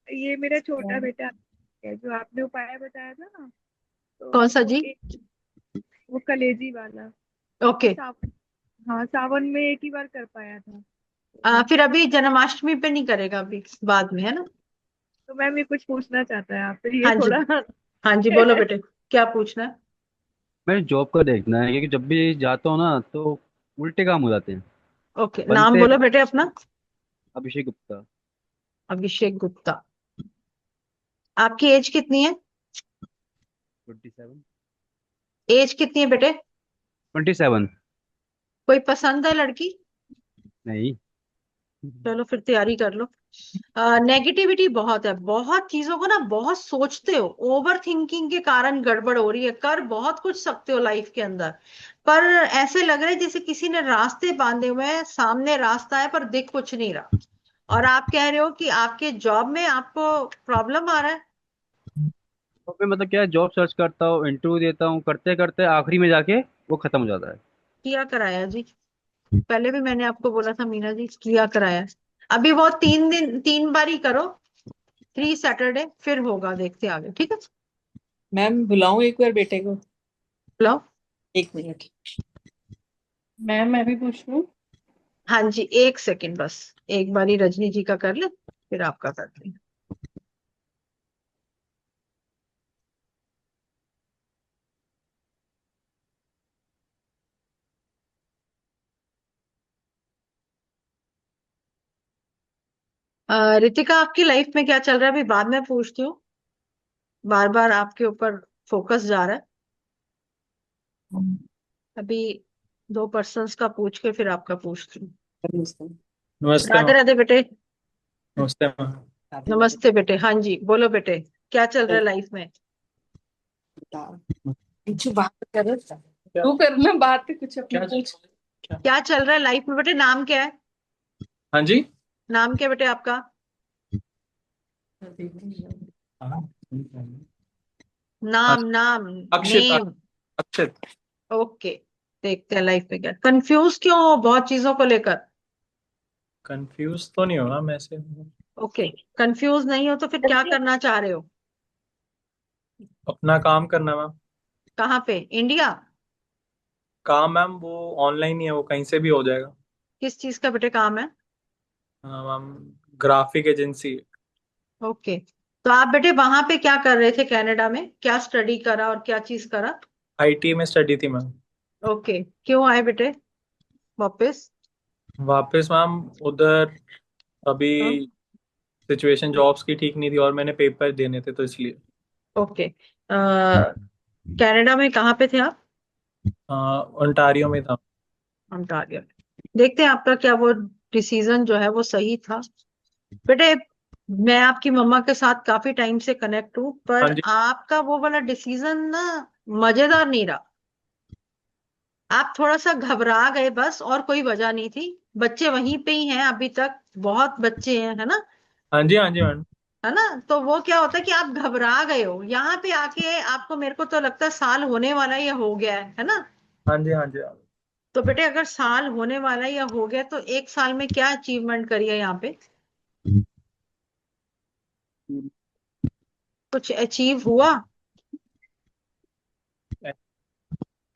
ये मेरा छोटा बेटा है जो आपने उपाय बताया था ना, तो कौन सा वो जी? वो कलेजी वाला। ओके। सावन, हाँ सावन में एक ही बार कर पाया था। फिर अभी जन्माष्टमी पे नहीं करेगा, अभी बाद में है ना? तो मैम ये कुछ पूछना चाहता है आपसे, ये हाँ जी। थोड़ा हाँ जी बोलो बेटे, क्या पूछना है? मेरे जॉब का देखना है क्योंकि जब भी जाता हूँ ना तो उल्टे काम हो जाते हैं। ओके, नाम बनते बोलो बेटे अपना। अभिषेक गुप्ता। अभिषेक गुप्ता। आपकी एज कितनी है? 27। एज कितनी है बेटे? 27। कोई पसंद है लड़की? नहीं। चलो फिर तैयारी कर लो। नेगेटिविटी बहुत है, बहुत चीजों को ना बहुत सोचते हो, ओवर थिंकिंग के कारण गड़बड़ हो रही है। कर बहुत कुछ सकते हो लाइफ के अंदर, पर ऐसे लग रहा है जैसे किसी ने रास्ते बांधे हुए हैं, सामने रास्ता है पर दिख कुछ नहीं रहा। और आप कह रहे हो कि आपके जॉब में आपको प्रॉब्लम आ रहा है। तो मैं मतलब क्या जॉब सर्च करता हूँ, इंटरव्यू देता हूँ, करते करते आखिरी में जाके वो खत्म हो जाता है। किया कराया जी, पहले भी मैंने आपको बोला था मीना जी, किया कराया। अभी वो 3 दिन 3 बार ही करो, 3 सैटरडे, फिर होगा, देखते आगे। ठीक है? मैम बुलाऊं एक बार बेटे को? लो। एक मिनट। मैम मैं भी पूछ लूं? हाँ जी, एक सेकंड बस, एक बारी रजनी जी का कर ले, फिर आपका करते हैं। रितिका, आपकी लाइफ में क्या चल रहा है अभी? बाद में पूछती हूँ, बार बार आपके ऊपर फोकस जा रहा है। अभी दो पर्सन्स का पूछ के फिर आपका पूछती हूँ। नमस्ते राधे मैम। राधे बेटे। नमस्ते मैम। नमस्ते बेटे। हाँ जी, बोलो बेटे, क्या चल रहा है लाइफ में? कुछ बात करो, तू करना बात, कुछ अपनी पूछ। क्या चल रहा है लाइफ में बेटे? नाम क्या है? हाँ जी। नाम क्या बेटे आपका? हाँ, नाम नाम अक्षित। नेम। अक्षित। ओके, देखते हैं लाइफ में क्या। कंफ्यूज क्यों हो बहुत चीजों को लेकर? कंफ्यूज तो नहीं हो ना मैं से? ओके, कंफ्यूज नहीं हो तो फिर क्या करना चाह रहे हो? अपना काम करना मैम। कहाँ पे? इंडिया? काम मैम वो ऑनलाइन ही है, वो कहीं से भी हो जाएगा। किस चीज का बेटे काम है? हाँ मैम, ग्राफिक एजेंसी। ओके, तो आप बेटे वहां पे क्या कर रहे थे कनाडा में? क्या स्टडी करा और क्या चीज करा? आईटी में स्टडी थी मैम। ओके, क्यों आए बेटे वापस? वापस मैम उधर अभी हाँ? सिचुएशन जॉब्स की ठीक नहीं थी और मैंने पेपर देने थे तो इसलिए। ओके, कनाडा में कहाँ पे थे आप? ओंटारियो में था। ontario। देखते हैं आपका क्या वो डिसीजन जो है वो सही था बेटे। मैं आपकी मम्मा के साथ काफी टाइम से कनेक्ट हूँ, हाँ पर जी। आपका वो वाला डिसीजन ना मजेदार नहीं रहा। आप थोड़ा सा घबरा गए बस, और कोई वजह नहीं थी। बच्चे वहीं पे ही हैं अभी तक, बहुत बच्चे हैं, है ना? हाँ जी। हाँ जी मैम। है ना? तो वो क्या होता है कि आप घबरा गए हो यहाँ पे आके, आपको, मेरे को तो लगता है साल होने वाला है या हो गया है ना? हाँ जी। हाँ जी। तो बेटे अगर साल होने वाला है या हो गया, तो एक साल में क्या अचीवमेंट करी है यहाँ पे? कुछ अचीव हुआ?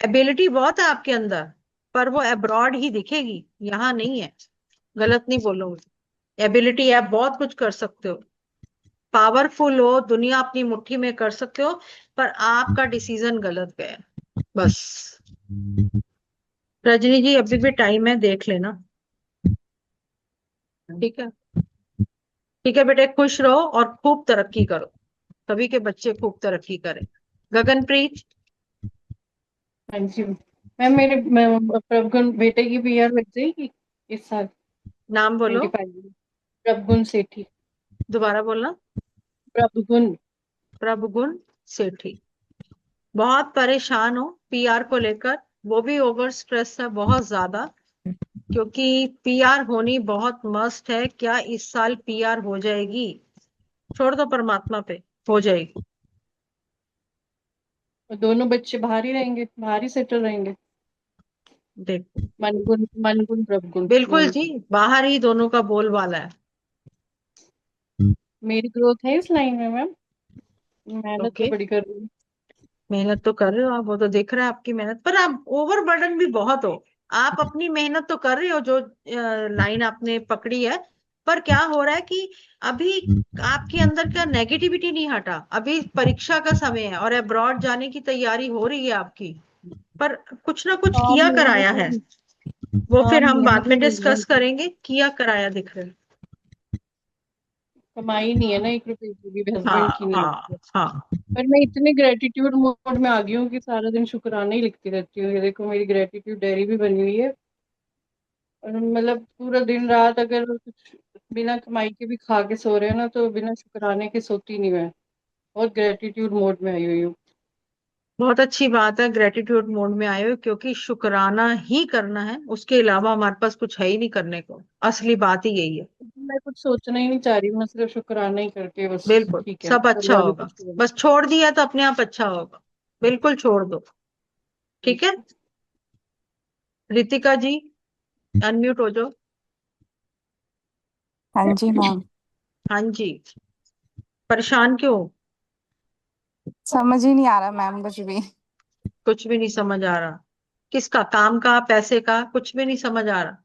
एबिलिटी बहुत है आपके अंदर, पर वो अब्रॉड ही दिखेगी, यहाँ नहीं है। गलत नहीं बोलूंगी, एबिलिटी है, आप बहुत कुछ कर सकते हो, पावरफुल हो, दुनिया अपनी मुट्ठी में कर सकते हो, पर आपका डिसीजन गलत गया है बस। रजनी जी अभी भी टाइम है, देख लेना। ठीक है? ठीक है बेटे, खुश रहो और खूब तरक्की करो, सभी के बच्चे खूब तरक्की करें। गगनप्रीत। हाँ जी मैम, मेरे प्रभगुण बेटे की पीआर लग जाएगी इस साल नाम बोलो। 25 में। प्रभगुण सेठी। दोबारा बोलना। प्रभगुण। प्रभुगुण सेठी। बहुत परेशान हो पीआर को लेकर, वो भी ओवर स्ट्रेस है बहुत ज्यादा, क्योंकि पीआर होनी बहुत मस्त है। क्या इस साल पीआर हो जाएगी? छोड़ दो परमात्मा पे, हो जाएगी। और दोनों बच्चे बाहर ही रहेंगे, बाहर ही सेटल रहेंगे। देखो, मनगुण मनगुण प्रभगुण बिल्कुल दोनों जी, की। बाहर ही दोनों का बोलबाला है। मेरी ग्रोथ है इस लाइन में मैम, मेहनत तो ओके, बड़ी कर रही हूँ। मेहनत तो कर रहे हो आप, वो तो दिख रहा है आपकी मेहनत, पर आप ओवर बर्डन भी बहुत हो। आप अपनी मेहनत तो कर रहे हो, जो लाइन आपने पकड़ी है, पर क्या हो रहा है कि अभी आपके अंदर का नेगेटिविटी नहीं हटा। अभी परीक्षा का समय है और अब्रॉड जाने की तैयारी हो रही है आपकी, पर कुछ ना कुछ हाँ किया कराया है, मेहनत। वो हाँ फिर हम बाद मेहनत में तो बड़ी है। डिस्कस करेंगे। किया कराया दिख रहा है। कमाई नहीं है ना 1 रुपए की भी, हस्बैंड की हाँ नहीं हाँ है। हाँ। पर मैं इतने ग्रेटिट्यूड मोड में आ गई हूँ कि सारा दिन शुक्राना ही लिखती रहती हूँ। ये देखो मेरी ग्रेटिट्यूड डायरी भी बनी हुई है। और मतलब पूरा दिन रात अगर कुछ बिना कमाई के भी खा के सो रहे हैं ना, तो बिना शुक्राने के सोती नहीं मैं। बहुत ग्रेटिट्यूड मोड में आई हुई हूँ। बहुत अच्छी बात है, ग्रेटिट्यूड मोड में आए हो, क्योंकि शुक्राना ही करना है, उसके अलावा हमारे पास कुछ है ही नहीं करने को। असली बात ही यही है। मैं कुछ सोचना ही नहीं चाह रही, मैं सिर्फ शुक्राना ही करके बस। बिल्कुल, ठीक है, सब अच्छा अल्लाह भी होगा। खुश हो। बस छोड़ दिया तो अपने आप अच्छा होगा। बिल्कुल छोड़ दो। ठीक है? रितिका जी, अनम्यूट हो जाओ। हाँ जी मैम। हाँ जी, परेशान क्यों? समझ ही नहीं आ रहा मैम कुछ भी। कुछ भी नहीं समझ आ रहा। किसका? काम का, पैसे का? कुछ भी नहीं समझ आ रहा।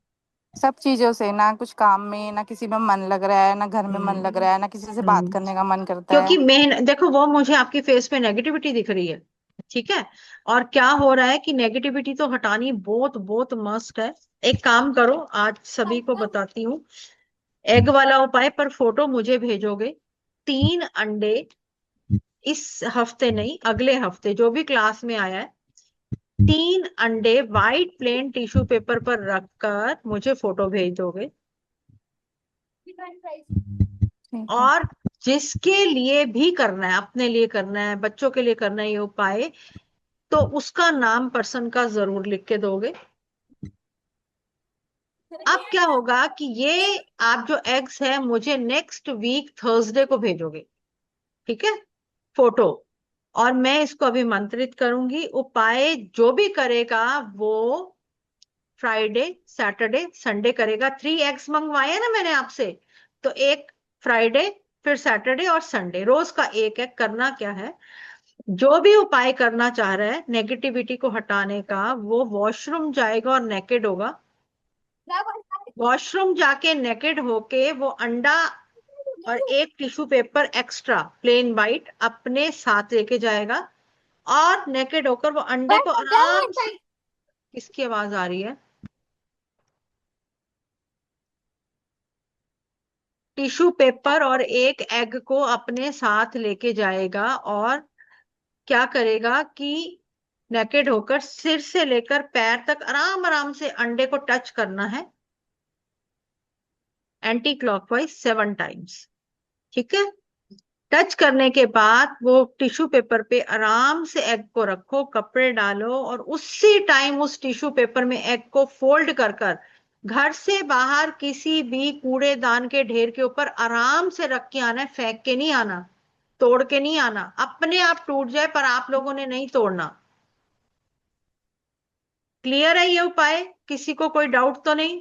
सब चीजों से, ना कुछ काम में, ना किसी में मन लग रहा है, ना घर में मन लग रहा है, ना किसी से बात करने का मन करता क्योंकि है। मेन देखो, वो मुझे आपकी फेस पे नेगेटिविटी दिख रही है, ठीक है। और क्या हो रहा है कि नेगेटिविटी तो हटानी बहुत बहुत मस्ट है। एक काम करो, आज सभी को बताती हूँ एग वाला उपाय, पर फोटो मुझे भेजोगे। 3 अंडे, इस हफ्ते नहीं अगले हफ्ते जो भी क्लास में आया है, 3 अंडे वाइट प्लेन टिश्यू पेपर पर रखकर मुझे फोटो भेज दोगे। ठीक है। और जिसके लिए भी करना है, अपने लिए करना है, बच्चों के लिए करना है ये उपाय, तो उसका नाम पर्सन का जरूर लिख के दोगे। अब क्या होगा कि ये आप जो एग्स है मुझे नेक्स्ट वीक थर्सडे को भेजोगे, ठीक है, फोटो। और मैं इसको अभिमंत्रित करूंगी। उपाय जो भी करेगा वो फ्राइडे सैटरडे संडे करेगा। 3 एग्स मंगवाए ना मैंने आपसे, तो एक फ्राइडे, फिर सैटरडे और संडे, रोज का एक एग। करना क्या है, जो भी उपाय करना चाह रहा है नेगेटिविटी को हटाने का, वो वॉशरूम जाएगा और नेकेड होगा। वॉशरूम जाके नेकेड होके वो अंडा और एक tissue paper extra plain white अपने साथ लेके जाएगा, और नेकेड होकर वो अंडे को आराम से, किसकी आवाज आ रही है? टिश्यू पेपर और एक एग को अपने साथ लेके जाएगा, और क्या करेगा कि नेकेड होकर सिर से लेकर पैर तक आराम आराम से अंडे को टच करना है, एंटी क्लॉकवाइज 7 टाइम्स, ठीक है। टच करने के बाद वो टिश्यू पेपर पे आराम से एग को रखो, कपड़े डालो, और उसी टाइम उस टिश्यू पेपर में एग को फोल्ड कर कर घर से बाहर किसी भी कूड़ेदान के ढेर के ऊपर आराम से रख के आना है। फेंक के नहीं आना, तोड़ के नहीं आना। अपने आप टूट जाए पर आप लोगों ने नहीं तोड़ना। क्लियर है ये उपाय? किसी को कोई डाउट तो नहीं?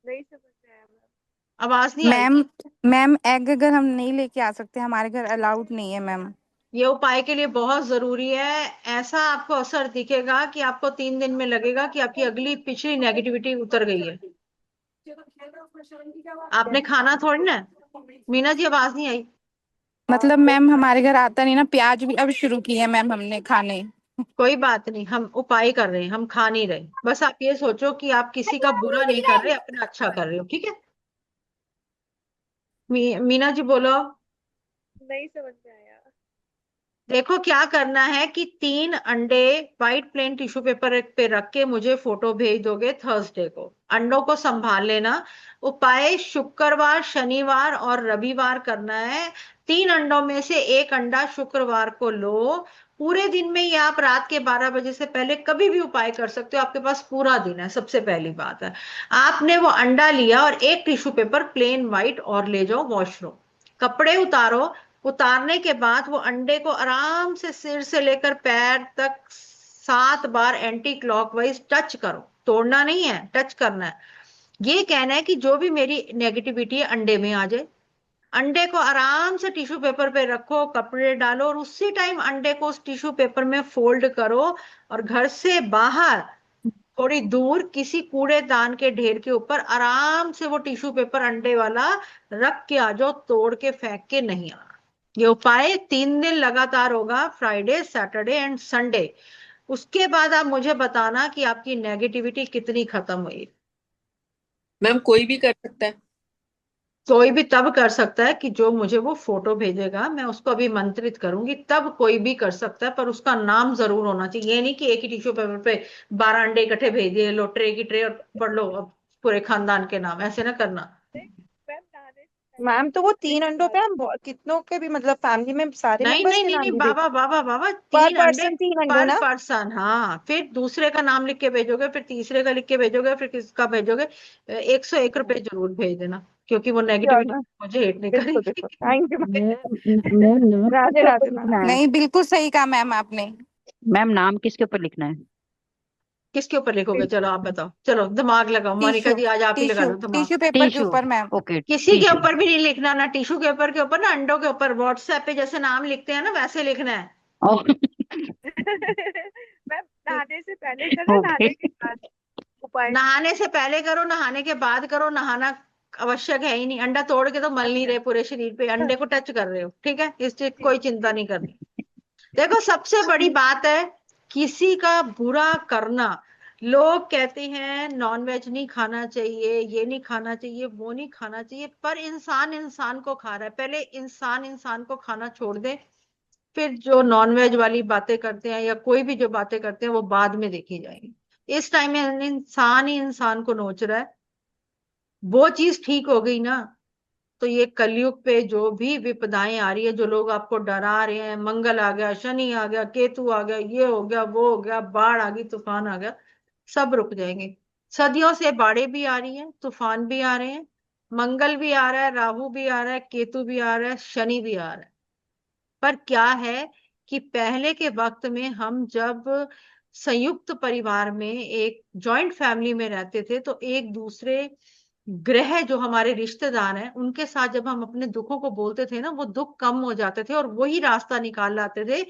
नहीं समझ में आया मैम। आवाज नहीं आई? मैम एग अगर हम नहीं लेके आ सकते, हमारे घर अलाउड नहीं है मैम। ये उपाय के लिए बहुत जरूरी है। ऐसा आपको असर दिखेगा कि आपको 3 दिन में लगेगा कि आपकी अगली पिछली नेगेटिविटी उतर गई है। आपने खाना थोड़ी ना है। मीना जी आवाज नहीं आई? मतलब मैम हमारे घर आता नहीं ना, प्याज भी अब शुरू की है मैम हमने खाने। कोई बात नहीं, हम उपाय कर रहे हैं, हम खा नहीं रहे। बस आप ये सोचो कि आप किसी का बुरा नहीं कर रहे, अपना अच्छा कर रहे हो, ठीक है। मीना जी बोलो। नहीं समझ में आया। देखो क्या करना है कि 3 अंडे वाइट प्लेन टिश्यू पेपर पे रख के मुझे फोटो भेज दोगे थर्सडे को। अंडों को संभाल लेना। उपाय शुक्रवार, शनिवार और रविवार करना है। 3 अंडों में से एक अंडा शुक्रवार को लो। पूरे दिन में ही आप रात के 12 बजे से पहले कभी भी उपाय कर सकते हो, आपके पास पूरा दिन है। सबसे पहली बात है, आपने वो अंडा लिया और एक टिश्यू पेपर प्लेन वाइट और ले जाओ वॉशरूम। कपड़े उतारो। उतारने के बाद वो अंडे को आराम से सिर से लेकर पैर तक 7 बार एंटी क्लॉकवाइज टच करो। तोड़ना नहीं है, टच करना है। ये कहना है कि जो भी मेरी नेगेटिविटी है अंडे में आ जाए। अंडे को आराम से टिश्यू पेपर पे रखो, कपड़े डालो, और उसी टाइम अंडे को उस टिश्यू पेपर में फोल्ड करो, और घर से बाहर थोड़ी दूर किसी कूड़ेदान के ढेर के ऊपर आराम से वो टिश्यू पेपर अंडे वाला रख के आ जाओ। तोड़ के फेंक के नहीं आना। ये उपाय 3 दिन लगातार होगा, फ्राइडे, सैटरडे एंड संडे। उसके बाद आप मुझे बताना कि आपकी नेगेटिविटी कितनी खत्म हुई। मैम कोई भी कर सकता है? कोई भी तब कर सकता है कि जो मुझे वो फोटो भेजेगा, मैं उसको अभिमंत्रित करूंगी, तब कोई भी कर सकता है। पर उसका नाम जरूर होना चाहिए। ये नहीं कि एक ही टिश्यू पेपर पे 12 अंडे इकट्ठे भेज दिए, लो ट्रे की ट्रे और पढ़ लो अब पूरे खानदान के नाम। ऐसे ना करना। मैम तो वो 3 अंडों पे हम कितनों के भी, मतलब फैमिली में सारे नहीं मेंबर्स नहीं के नहीं नाम नहीं, भी बाबा बाबा बाबा, पर 3 अंडे पर्सन 3 अंडे पर ना। पर्सन। हाँ, फिर दूसरे का नाम लिख के भेजोगे, फिर तीसरे का लिख के भेजोगे, फिर किसका भेजोगे। 101 रुपए जरूर भेज देना, क्योंकि वो श्योर नेगेटिविटी मैम, मुझे हेट नहीं बिल्कुल करेगी। बिल्कुल, थैंक यू मैम। मैम नाम राधे किसके राधे ऊपर मैम। लिखना है? नहीं बिल्कुल सही कहा मैम आपने। मैम नाम किसके ऊपर लिखना है? किसके ऊपर लिखोगे? चलो आप बताओ, चलो दिमाग लगाओ। मोनिका टिश्यू जी आज आप ही लगा टिश्यू दो दिमाग। टिश्यू पेपर के टिश्यू। ऊपर मैम। ओके किसी के टिश्यू। ऊपर भी नहीं लिखना, ना टिश्यू पेपर के ऊपर, ना अंडों के ऊपर। व्हाट्सएप पे जैसे नाम लिखते हैं ना, वैसे लिखना है। मैम नहाने से पहले करो, ओके। नहाने के बाद उपाय? नहाने से पहले करो, नहाने के बाद करो, नहाना आवश्यक है ही नहीं। अंडा तोड़ के तो मल नहीं रहे पूरे शरीर पे, अंडे को टच कर रहे हो, ठीक है, इस चीज कोई चिंता नहीं करनी। देखो सबसे बड़ी बात है किसी का बुरा करना। लोग कहते हैं नॉनवेज नहीं खाना चाहिए, ये नहीं खाना चाहिए, वो नहीं खाना चाहिए, पर इंसान इंसान को खा रहा है। पहले इंसान इंसान को खाना छोड़ दे, फिर जो नॉनवेज वाली बातें करते हैं या कोई भी जो बातें करते हैं वो बाद में देखी जाएंगी। इस टाइम में इंसान ही इंसान को नोच रहा है, वो चीज ठीक हो गई ना, तो ये कलयुग पे जो भी विपदाएं आ रही है, जो लोग आपको डरा रहे हैं, मंगल आ गया, शनि आ गया, केतु आ गया, ये हो गया, वो हो गया, बाढ़ आ गई, तूफान आ गया, सब रुक जाएंगे। सदियों से बाढ़ें भी आ रही हैं, तूफान भी आ रहे हैं, मंगल भी आ रहा है, राहु भी आ रहा है, केतु भी आ रहा है, शनि भी आ रहा है। पर क्या है कि पहले के वक्त में हम जब संयुक्त परिवार में एक जॉइंट फैमिली में रहते थे, तो एक दूसरे ग्रह जो हमारे रिश्तेदार हैं उनके साथ जब हम अपने दुखों को बोलते थे ना, वो दुख कम हो जाते थे और वही रास्ता निकाल लाते थे।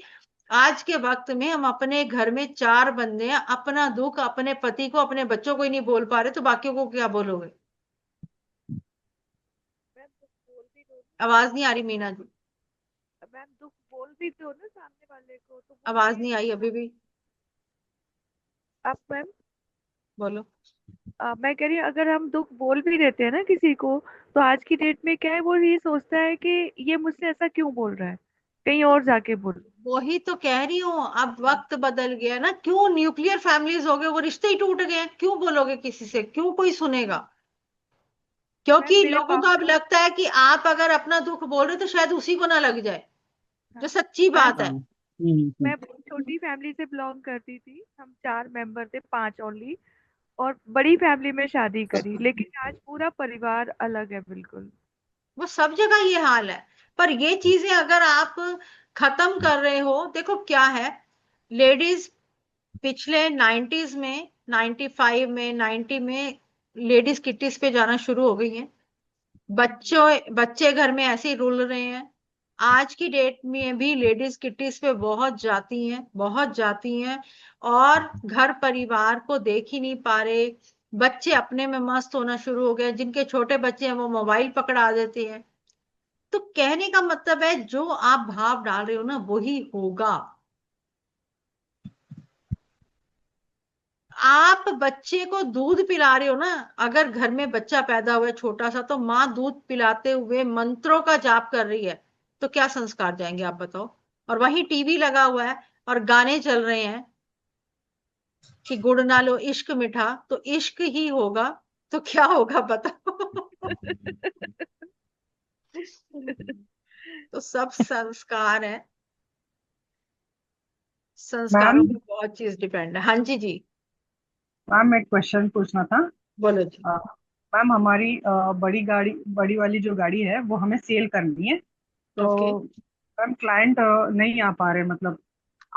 आज के वक्त में हम अपने घर में 4 बंदे हैं, अपना दुख अपने पति को, अपने बच्चों को ही नहीं बोल पा रहे, तो बाकियों को क्या बोलोगे? मैम दुख बोल भी दो, आवाज नहीं आ रही मीना जी, मैम दुख बोल भी दो ना सामने वाले को, तो वो आवाज ये नहीं आई अभी भी, अब मैम बोलो। मैं कह रही हूँ अगर हम दुख बोल भी देते हैं ना किसी को, तो आज की डेट में क्या है, वो ये सोचता है कि ये मुझसे ऐसा क्यों बोल रहा है, कहीं और जाके बोलो। वही तो कह रही हूँ, अब वक्त बदल गया ना, क्यों न्यूक्लियर फैमिलीज हो गए, वो रिश्ते ही टूट गए हैं, क्यों बोलोगे किसी से, क्यों कोई सुनेगा? मैम क्योंकि मेरे लोगों को अब पापा, लगता है कि आप अगर अपना दुख बोल रहे हो तो शायद उसी को ना लग जाए, जो हाँ सच्ची मैम बात है। मैं बहुत छोटी फैमिली से बिलोंग करती थी, हम 4 मेंबर थे, 5 ओनली, और बड़ी फैमिली में शादी करी, लेकिन आज पूरा परिवार अलग है बिल्कुल। वो सब जगह ये हाल है। पर ये चीजें अगर आप खत्म कर रहे हो, देखो क्या है, लेडीज पिछले 90s में, 95 में, 90 में लेडीज किट्टीज पे जाना शुरू हो गई हैं। बच्चे घर में ऐसे ही रुल रहे हैं। आज की डेट में भी लेडीज किट्टीज पे बहुत जाती हैं, बहुत जाती हैं, और घर परिवार को देख ही नहीं पा रहे। बच्चे अपने में मस्त होना शुरू हो गए, जिनके छोटे बच्चे हैं वो मोबाइल पकड़ा देते हैं। तो कहने का मतलब है जो आप भाव डाल रहे हो ना वही होगा। आप बच्चे को दूध पिला रहे हो ना, अगर घर में बच्चा पैदा हुआ है छोटा सा, तो माँ दूध पिलाते हुए मंत्रों का जाप कर रही है, तो क्या संस्कार जाएंगे आप बताओ? और वहीं टीवी लगा हुआ है और गाने चल रहे हैं कि गुड़ ना लो इश्क मीठा, तो इश्क ही होगा, तो क्या होगा बताओ? तो सब संस्कार है, संस्कारों मैम पे बहुत चीज डिपेंड है। हाँ जी जी, मैम एक क्वेश्चन पूछना था। बोलो जी। अ, मैम हमारी बड़ी वाली जो गाड़ी है वो हमें सेल करनी है। ओके, तो मैम क्लाइंट नहीं आ पा रहे, मतलब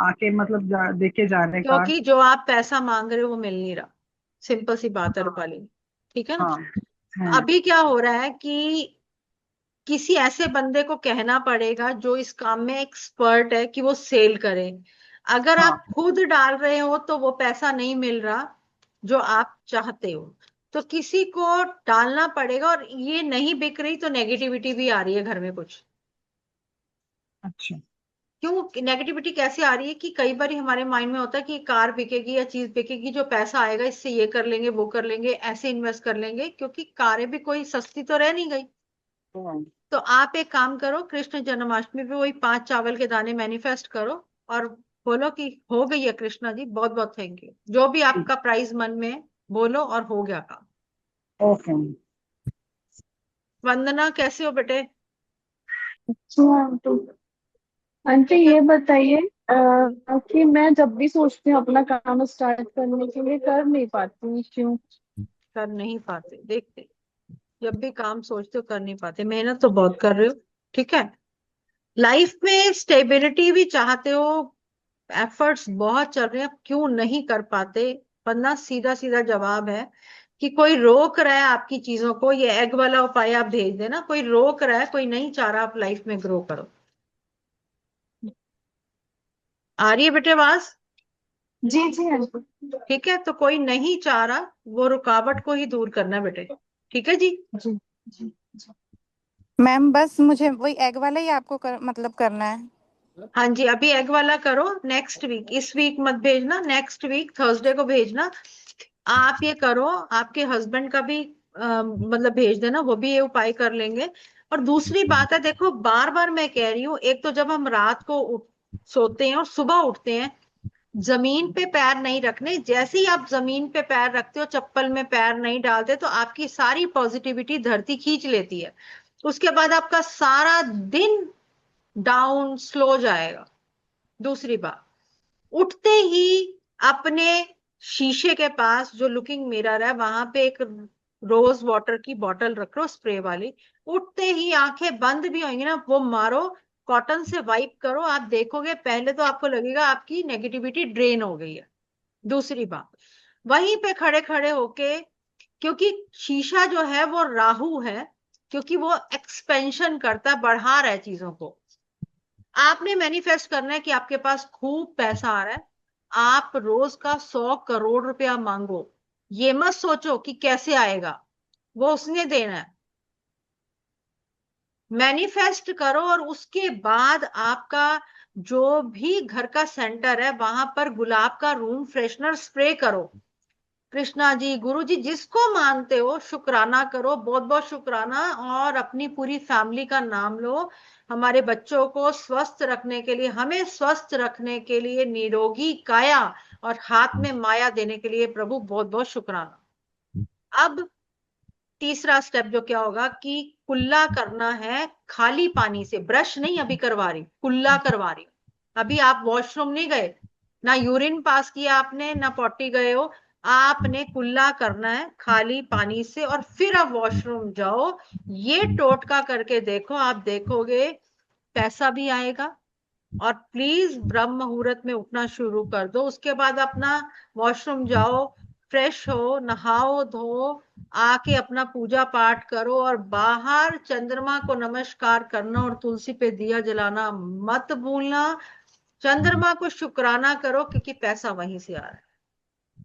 आके मतलब देखे जा रहे कार। क्योंकि जो आप पैसा मांग रहे हो वो मिल नहीं रहा, सिंपल सी बात है हाँ रूपाली, ठीक है ना? हाँ। तो अभी क्या हो रहा है कि किसी ऐसे बंदे को कहना पड़ेगा जो इस काम में एक्सपर्ट है कि वो सेल करे। अगर हाँ। आप खुद डाल रहे हो तो वो पैसा नहीं मिल रहा जो आप चाहते हो, तो किसी को डालना पड़ेगा। और ये नहीं बिक रही तो नेगेटिविटी भी आ रही है घर में कुछ। अच्छा। क्यों नेगेटिविटी कैसे आ रही है कि कई बार हमारे माइंड में होता है कि कार बिकेगी या चीज बिकेगी, जो पैसा आएगा इससे ये कर लेंगे, वो कर लेंगे, ऐसे इन्वेस्ट कर लेंगे, क्योंकि कारें भी कोई सस्ती तो रह नहीं गई। हाँ। तो आप एक काम करो, कृष्ण जन्माष्टमी पे वही 5 चावल के दाने मैनिफेस्ट करो और बोलो कि हो गई है कृष्णा जी, बहुत बहुत थैंक यू, जो भी ठीक। आपका प्राइस मन में है, बोलो और हो गया काम। Okay ma'am. वंदना कैसे हो बेटे? हाँ तो आंटी ठीक है, ये बताइए कि मैं जब भी सोचती हूँ अपना काम स्टार्ट करने के लिए, कर नहीं पाती हूँ, क्यों? कर नहीं पाते, देखते, जब भी काम सोचते हो कर नहीं पाते, मेहनत तो बहुत कर रहे हो, ठीक है, लाइफ में स्टेबिलिटी भी चाहते हो, एफर्ट्स बहुत चल रहे हैं, क्यों नहीं कर पाते? वरना सीधा सीधा जवाब है कि कोई रोक रहा है आपकी चीजों को। ये एग वाला उपाय आप भेज देना, कोई रोक रहा है, कोई नहीं चाह रहा आप लाइफ में ग्रो करो। आ रही है बेटे आवाज? जी जी आंटी। ठीक है, तो कोई नहीं चाह रहा, वो रुकावट को ही दूर करना बेटे। ठीक है जी। जी जी जी। मैम बस मुझे वही एग वाला ही आपको मतलब करना है। हाँ जी, अभी एग वाला करो, नेक्स्ट वीक, इस वीक मत भेजना, नेक्स्ट वीक थर्सडे को भेजना। आप ये करो, आपके हस्बैंड का भी मतलब भेज देना, वो भी ये उपाय कर लेंगे। और दूसरी बात है, देखो बार बार मैं कह रही हूँ, एक तो जब हम रात को सोते हैं और सुबह उठते हैं, जमीन पे पैर नहीं रखने। जैसे ही आप जमीन पे पैर रखते हो, चप्पल में पैर नहीं डालते, तो आपकी सारी पॉजिटिविटी धरती खींच लेती है। उसके बाद आपका सारा दिन डाउन स्लो जाएगा। दूसरी बात, उठते ही अपने शीशे के पास जो लुकिंग मिरर है, वहां पे एक रोज वाटर की बोतल रखो, स्प्रे वाली। उठते ही आंखें बंद भी होंगी ना, वो मारो, कॉटन से वाइप करो। आप देखोगे पहले तो आपको लगेगा आपकी नेगेटिविटी ड्रेन हो गई है। दूसरी बात, वहीं पे खड़े खड़े होके, क्योंकि शीशा जो है वो राहु है, क्योंकि वो एक्सपेंशन करता है, बढ़ा रहा है चीजों को। आपने मैनिफेस्ट करना है कि आपके पास खूब पैसा आ रहा है। आप रोज का 100 करोड़ रुपया मांगो। ये मत सोचो कि कैसे आएगा, वो उसने देना है। मैनिफेस्ट करो, और उसके बाद आपका जो भी घर का सेंटर है, वहां पर गुलाब का रूम फ्रेशनर स्प्रे करो। कृष्णा जी, गुरु जी, जिसको मानते हो शुक्राना करो, बहुत बहुत शुक्राना। और अपनी पूरी फैमिली का नाम लो। हमारे बच्चों को स्वस्थ रखने के लिए, हमें स्वस्थ रखने के लिए, निरोगी काया और हाथ में माया देने के लिए प्रभु बहुत बहुत शुक्राना। अब तीसरा स्टेप जो क्या होगा कि कुल्ला करना है खाली पानी से। ब्रश नहीं अभी करवा रही, कुल्ला करवा रही। अभी आप वॉशरूम नहीं गए, ना यूरिन पास किया आपने, ना पॉटी गए हो। आपने कुल्ला करना है खाली पानी से, और फिर आप वॉशरूम जाओ। ये टोटका करके देखो, आप देखोगे पैसा भी आएगा। और प्लीज ब्रह्म मुहूर्त में उठना शुरू कर दो। उसके बाद अपना वॉशरूम जाओ, फ्रेश हो, नहाओ धो, आके अपना पूजा पाठ करो, और बाहर चंद्रमा को नमस्कार करना और तुलसी पे दिया जलाना मत भूलना। चंद्रमा को शुक्राना करो, क्योंकि पैसा वहीं से आ रहा है।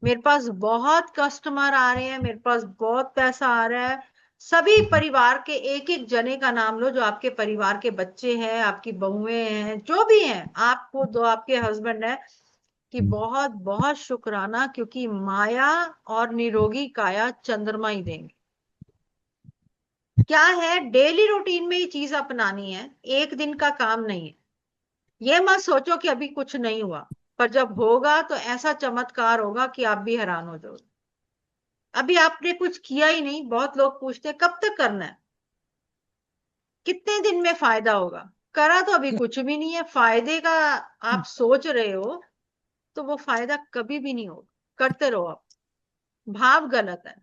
मेरे पास बहुत कस्टमर आ रहे हैं, मेरे पास बहुत पैसा आ रहा है। सभी परिवार के एक एक जने का नाम लो, जो आपके परिवार के बच्चे हैं, आपकी बहुएं हैं, जो भी हैं, आपको दो, आपके हस्बैंड है, कि बहुत बहुत शुक्राना, क्योंकि माया और निरोगी काया चंद्रमा ही देंगे। क्या है, डेली रूटीन में ये चीज अपनानी है, एक दिन का काम नहीं है। ये मत सोचो कि अभी कुछ नहीं हुआ, पर जब होगा तो ऐसा चमत्कार होगा कि आप भी हैरान हो जाओगे। अभी आपने कुछ किया ही नहीं। बहुत लोग पूछते हैं कब तक करना है, कितने दिन में फायदा होगा। करा तो अभी कुछ भी नहीं है। फायदे का आप सोच रहे हो, तो वो फायदा कभी भी नहीं होगा। करते रहो आप, भाव गलत है।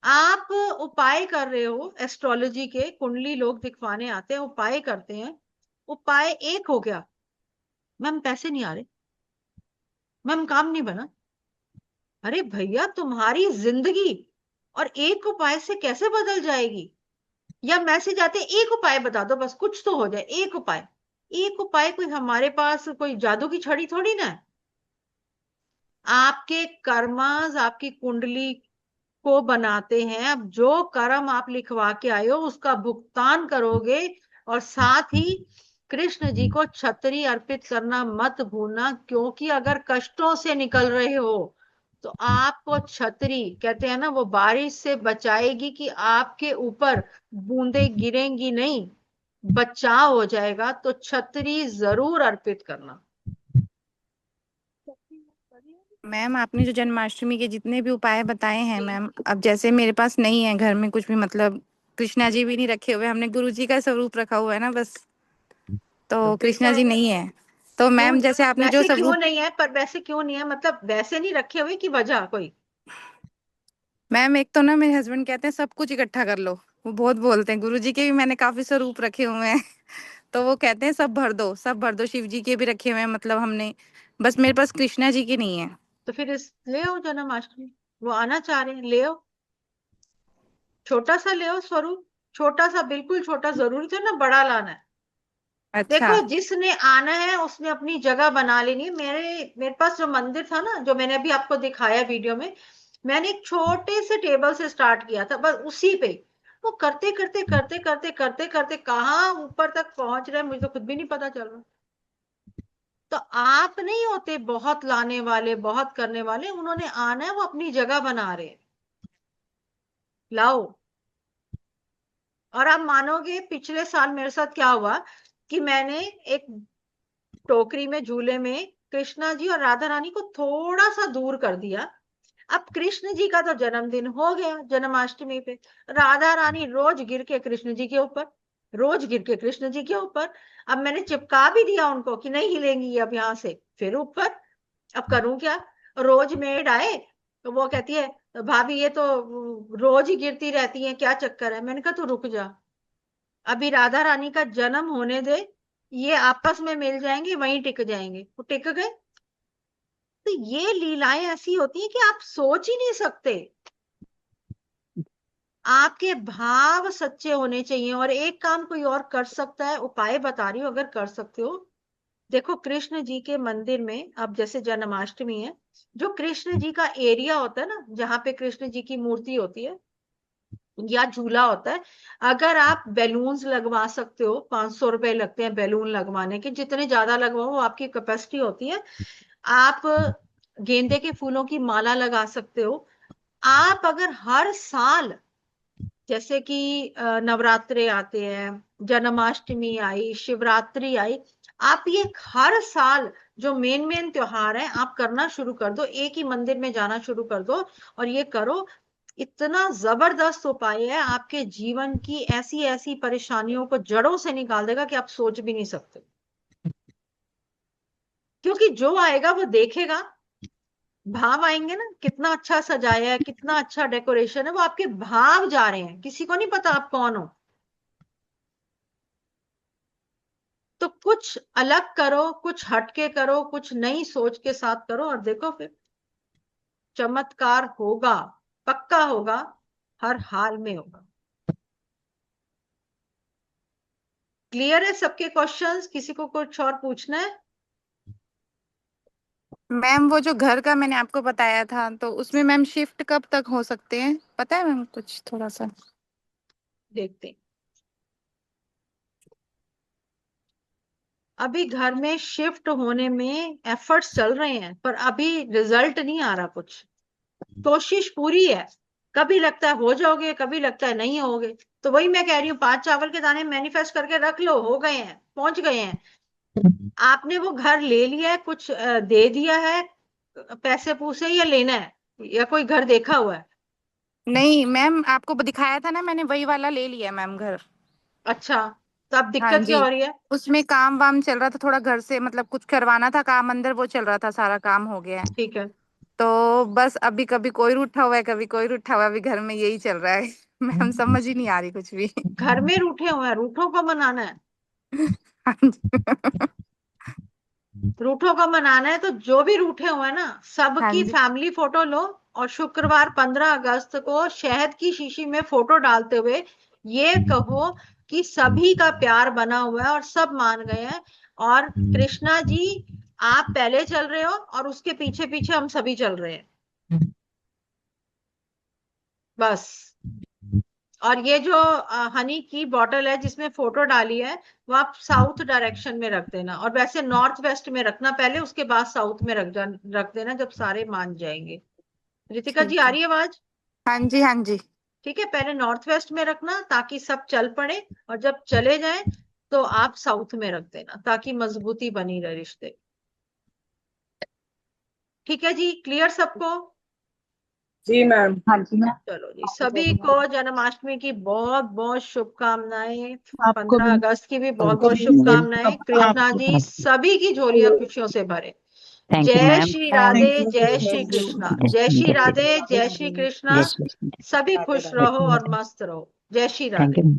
आप उपाय कर रहे हो, एस्ट्रोलॉजी के कुंडली लोग दिखवाने आते हैं, उपाय करते हैं, उपाय एक हो गया, मैम पैसे नहीं आ रहे, मैम काम नहीं बना। अरे भैया, तुम्हारी जिंदगी और एक उपाय से कैसे बदल जाएगी? या मैसेज आते, एक उपाय बता दो बस, कुछ तो हो जाए, एक उपाय। एक उपाय कोई हमारे पास कोई जादू की छड़ी थोड़ी ना है। आपके कर्मास आपकी कुंडली को बनाते हैं। अब जो कर्म आप लिखवा के आए हो, उसका भुगतान करोगे। और साथ ही कृष्ण जी को छतरी अर्पित करना मत भूलना, क्योंकि अगर कष्टों से निकल रहे हो, तो आपको छतरी, कहते हैं ना, वो बारिश से बचाएगी, कि आपके ऊपर बूंदे गिरेंगी नहीं, बचाव हो जाएगा। तो छतरी जरूर अर्पित करना। मैम आपने जो जन्माष्टमी के जितने भी उपाय बताए हैं मैम, अब जैसे मेरे पास नहीं है घर में कुछ भी, मतलब कृष्णा जी भी नहीं रखे हुए, हमने गुरु जी का स्वरूप रखा हुआ है ना बस, तो कृष्णा जी नहीं है। तो क्यों, मैम जैसे आपने जो वैसे क्यों स्वरूप, नहीं है? पर वैसे क्यों नहीं है, मतलब वैसे नहीं रखे हुए, की वजह कोई? मैम एक तो ना मेरे हस्बैंड कहते हैं सब कुछ इकट्ठा कर लो, वो बहुत बोलते हैं। गुरु जी के भी मैंने काफी स्वरूप रखे हुए हैं तो वो कहते हैं सब भर दो, सब भर दो। शिव जी के भी रखे हुए हैं, मतलब हमने, बस मेरे पास कृष्णा जी की नहीं है। तो फिर इस ले आओ जन्माष्टमी, वो आना चाह रहे हैं, ले आओ। छोटा सा ले आओ स्वरूप, छोटा सा, बिल्कुल छोटा, जरूरी तो ना बड़ा लाना है। अच्छा देखो, जिसने आना है उसने अपनी जगह बना लेनी है। मेरे पास जो मंदिर था ना, जो मैंने अभी आपको दिखाया वीडियो में, मैंने एक छोटे से टेबल से स्टार्ट किया था, बस उसी पे वो करते करते करते करते करते करते कहाँ ऊपर तक पहुंच रहे, मुझे तो खुद भी नहीं पता चल रहा। तो आप नहीं होते बहुत लाने वाले, बहुत करने वाले, उन्होंने आना है, वो अपनी जगह बना रहे हैं। लाओ। और आप मानोगे पिछले साल मेरे साथ क्या हुआ, कि मैंने एक टोकरी में, झूले में कृष्णा जी और राधा रानी को थोड़ा सा दूर कर दिया। अब कृष्ण जी का तो जन्मदिन हो गया जन्माष्टमी पे, राधा रानी रोज गिर के कृष्ण जी के ऊपर, रोज गिर के कृष्ण जी के ऊपर। अब मैंने चिपका भी दिया उनको कि नहीं हिलेंगी अब यहाँ से, फिर ऊपर। अब करूं क्या? रोज मेड आए तो वो कहती है, भाभी ये तो रोज ही गिरती रहती है, क्या चक्कर है? मैंने कहा तू रुक जा, अभी राधा रानी का जन्म होने दे, ये आपस में मिल जाएंगे, वहीं टिक जाएंगे। वो टिक गए। तो ये लीलाएं ऐसी होती हैं कि आप सोच ही नहीं सकते। आपके भाव सच्चे होने चाहिए। और एक काम कोई और कर सकता है, उपाय बता रही हूँ अगर कर सकते हो। देखो, कृष्ण जी के मंदिर में अब जैसे जन्माष्टमी है, जो कृष्ण जी का एरिया होता है ना, जहाँ पे कृष्ण जी की मूर्ति होती है या झूला होता है, अगर आप बैलून्स लगवा सकते हो, 500 रुपए लगते हैं बैलून लगवाने के, जितने ज्यादा लगवाओ वो आपकी कैपेसिटी होती है। आप गेंदे के फूलों की माला लगा सकते हो। आप अगर हर साल, जैसे कि नवरात्रे आते हैं, जन्माष्टमी आई, शिवरात्रि आई, आप ये हर साल जो मेन मेन त्योहार है आप करना शुरू कर दो, एक ही मंदिर में जाना शुरू कर दो और ये करो। इतना जबरदस्त उपाय है, आपके जीवन की ऐसी ऐसी परेशानियों को जड़ों से निकाल देगा कि आप सोच भी नहीं सकते। क्योंकि जो आएगा वो देखेगा, भाव आएंगे ना, कितना अच्छा सजाया है, कितना अच्छा डेकोरेशन है, वो आपके भाव जा रहे हैं, किसी को नहीं पता आप कौन हो। तो कुछ अलग करो, कुछ हटके करो, कुछ नई सोच के साथ करो और देखो फिर चमत्कार होगा, पक्का होगा, हर हाल में होगा। क्लियर है सबके क्वेश्चंस? किसी को कुछ और पूछना है? मैम वो जो घर का मैंने आपको बताया था, तो उसमें मैम शिफ्ट कब तक हो सकते हैं, पता है मैम कुछ थोड़ा सा? देखते हैं। अभी घर में शिफ्ट होने में एफर्ट्स चल रहे हैं, पर अभी रिजल्ट नहीं आ रहा कुछ। कोशिश पूरी है, कभी लगता है हो जाओगे, कभी लगता है नहीं होगे। तो वही मैं कह रही हूँ, 5 चावल के दाने मैनिफेस्ट करके रख लो, हो गए हैं, पहुंच गए हैं। आपने वो घर ले लिया है, कुछ दे दिया है पैसे पूसे, या लेना है, या कोई घर देखा हुआ है? नहीं मैम, आपको दिखाया था ना मैंने, वही वाला ले लिया मैम घर। अच्छा, तो अब हाँ दिक्कत क्या जी, हो रही है? उसमें काम वाम चल रहा था थोड़ा, घर से मतलब कुछ करवाना था काम अंदर, वो चल रहा था, सारा काम हो गया है। ठीक है। तो बस अभी कभी कोई रूठा हुआ है, कभी कोई रूठा हुआ है, अभी घर में यही चल रहा है। मैम समझ ही नहीं आ रही कुछ भी। घर में रूठे हुए हैं, रूठों को मनाना है। हाँ जी। रूठों को मनाना है तो जो भी रूठे हुए हैं ना, हाँ सबकी जी। फैमिली फोटो लो और शुक्रवार 15 अगस्त को शहद की शीशी में फोटो डालते हुए ये कहो कि सभी का प्यार बना हुआ है और सब मान गए हैं, और कृष्णा जी आप पहले चल रहे हो और उसके पीछे पीछे हम सभी चल रहे हैं, बस। और ये जो हनी की बॉटल है जिसमें फोटो डाली है, वो आप साउथ डायरेक्शन में रख देना, और वैसे नॉर्थ वेस्ट में रखना पहले, उसके बाद साउथ में रख देना जब सारे मान जाएंगे। रितिका जी ठीक आ है। रही है आवाज? हाँ जी, हाँ जी। ठीक है, पहले नॉर्थ वेस्ट में रखना ताकि सब चल पड़े, और जब चले जाए तो आप साउथ में रख देना ताकि मजबूती बनी रहे रिश्ते। ठीक है जी, क्लियर सबको? जी मैम। हाँ जी मैम। चलो जी, सभी को जन्माष्टमी की बहुत बहुत शुभकामनाएं। आपको 15 भी। अगस्त की भी बहुत आपको बहुत भी शुभकामनाएं। कृष्णा आपको जी सभी की झोलियां खुशियों से भरे। थैंक यू जय मैम। श्री थैंक राधे, जय श्री कृष्णा, जय श्री राधे, जय श्री कृष्णा। जय श्री कृष्ण। सभी खुश रहो और मस्त रहो। जय श्री थैंक राधे। यू।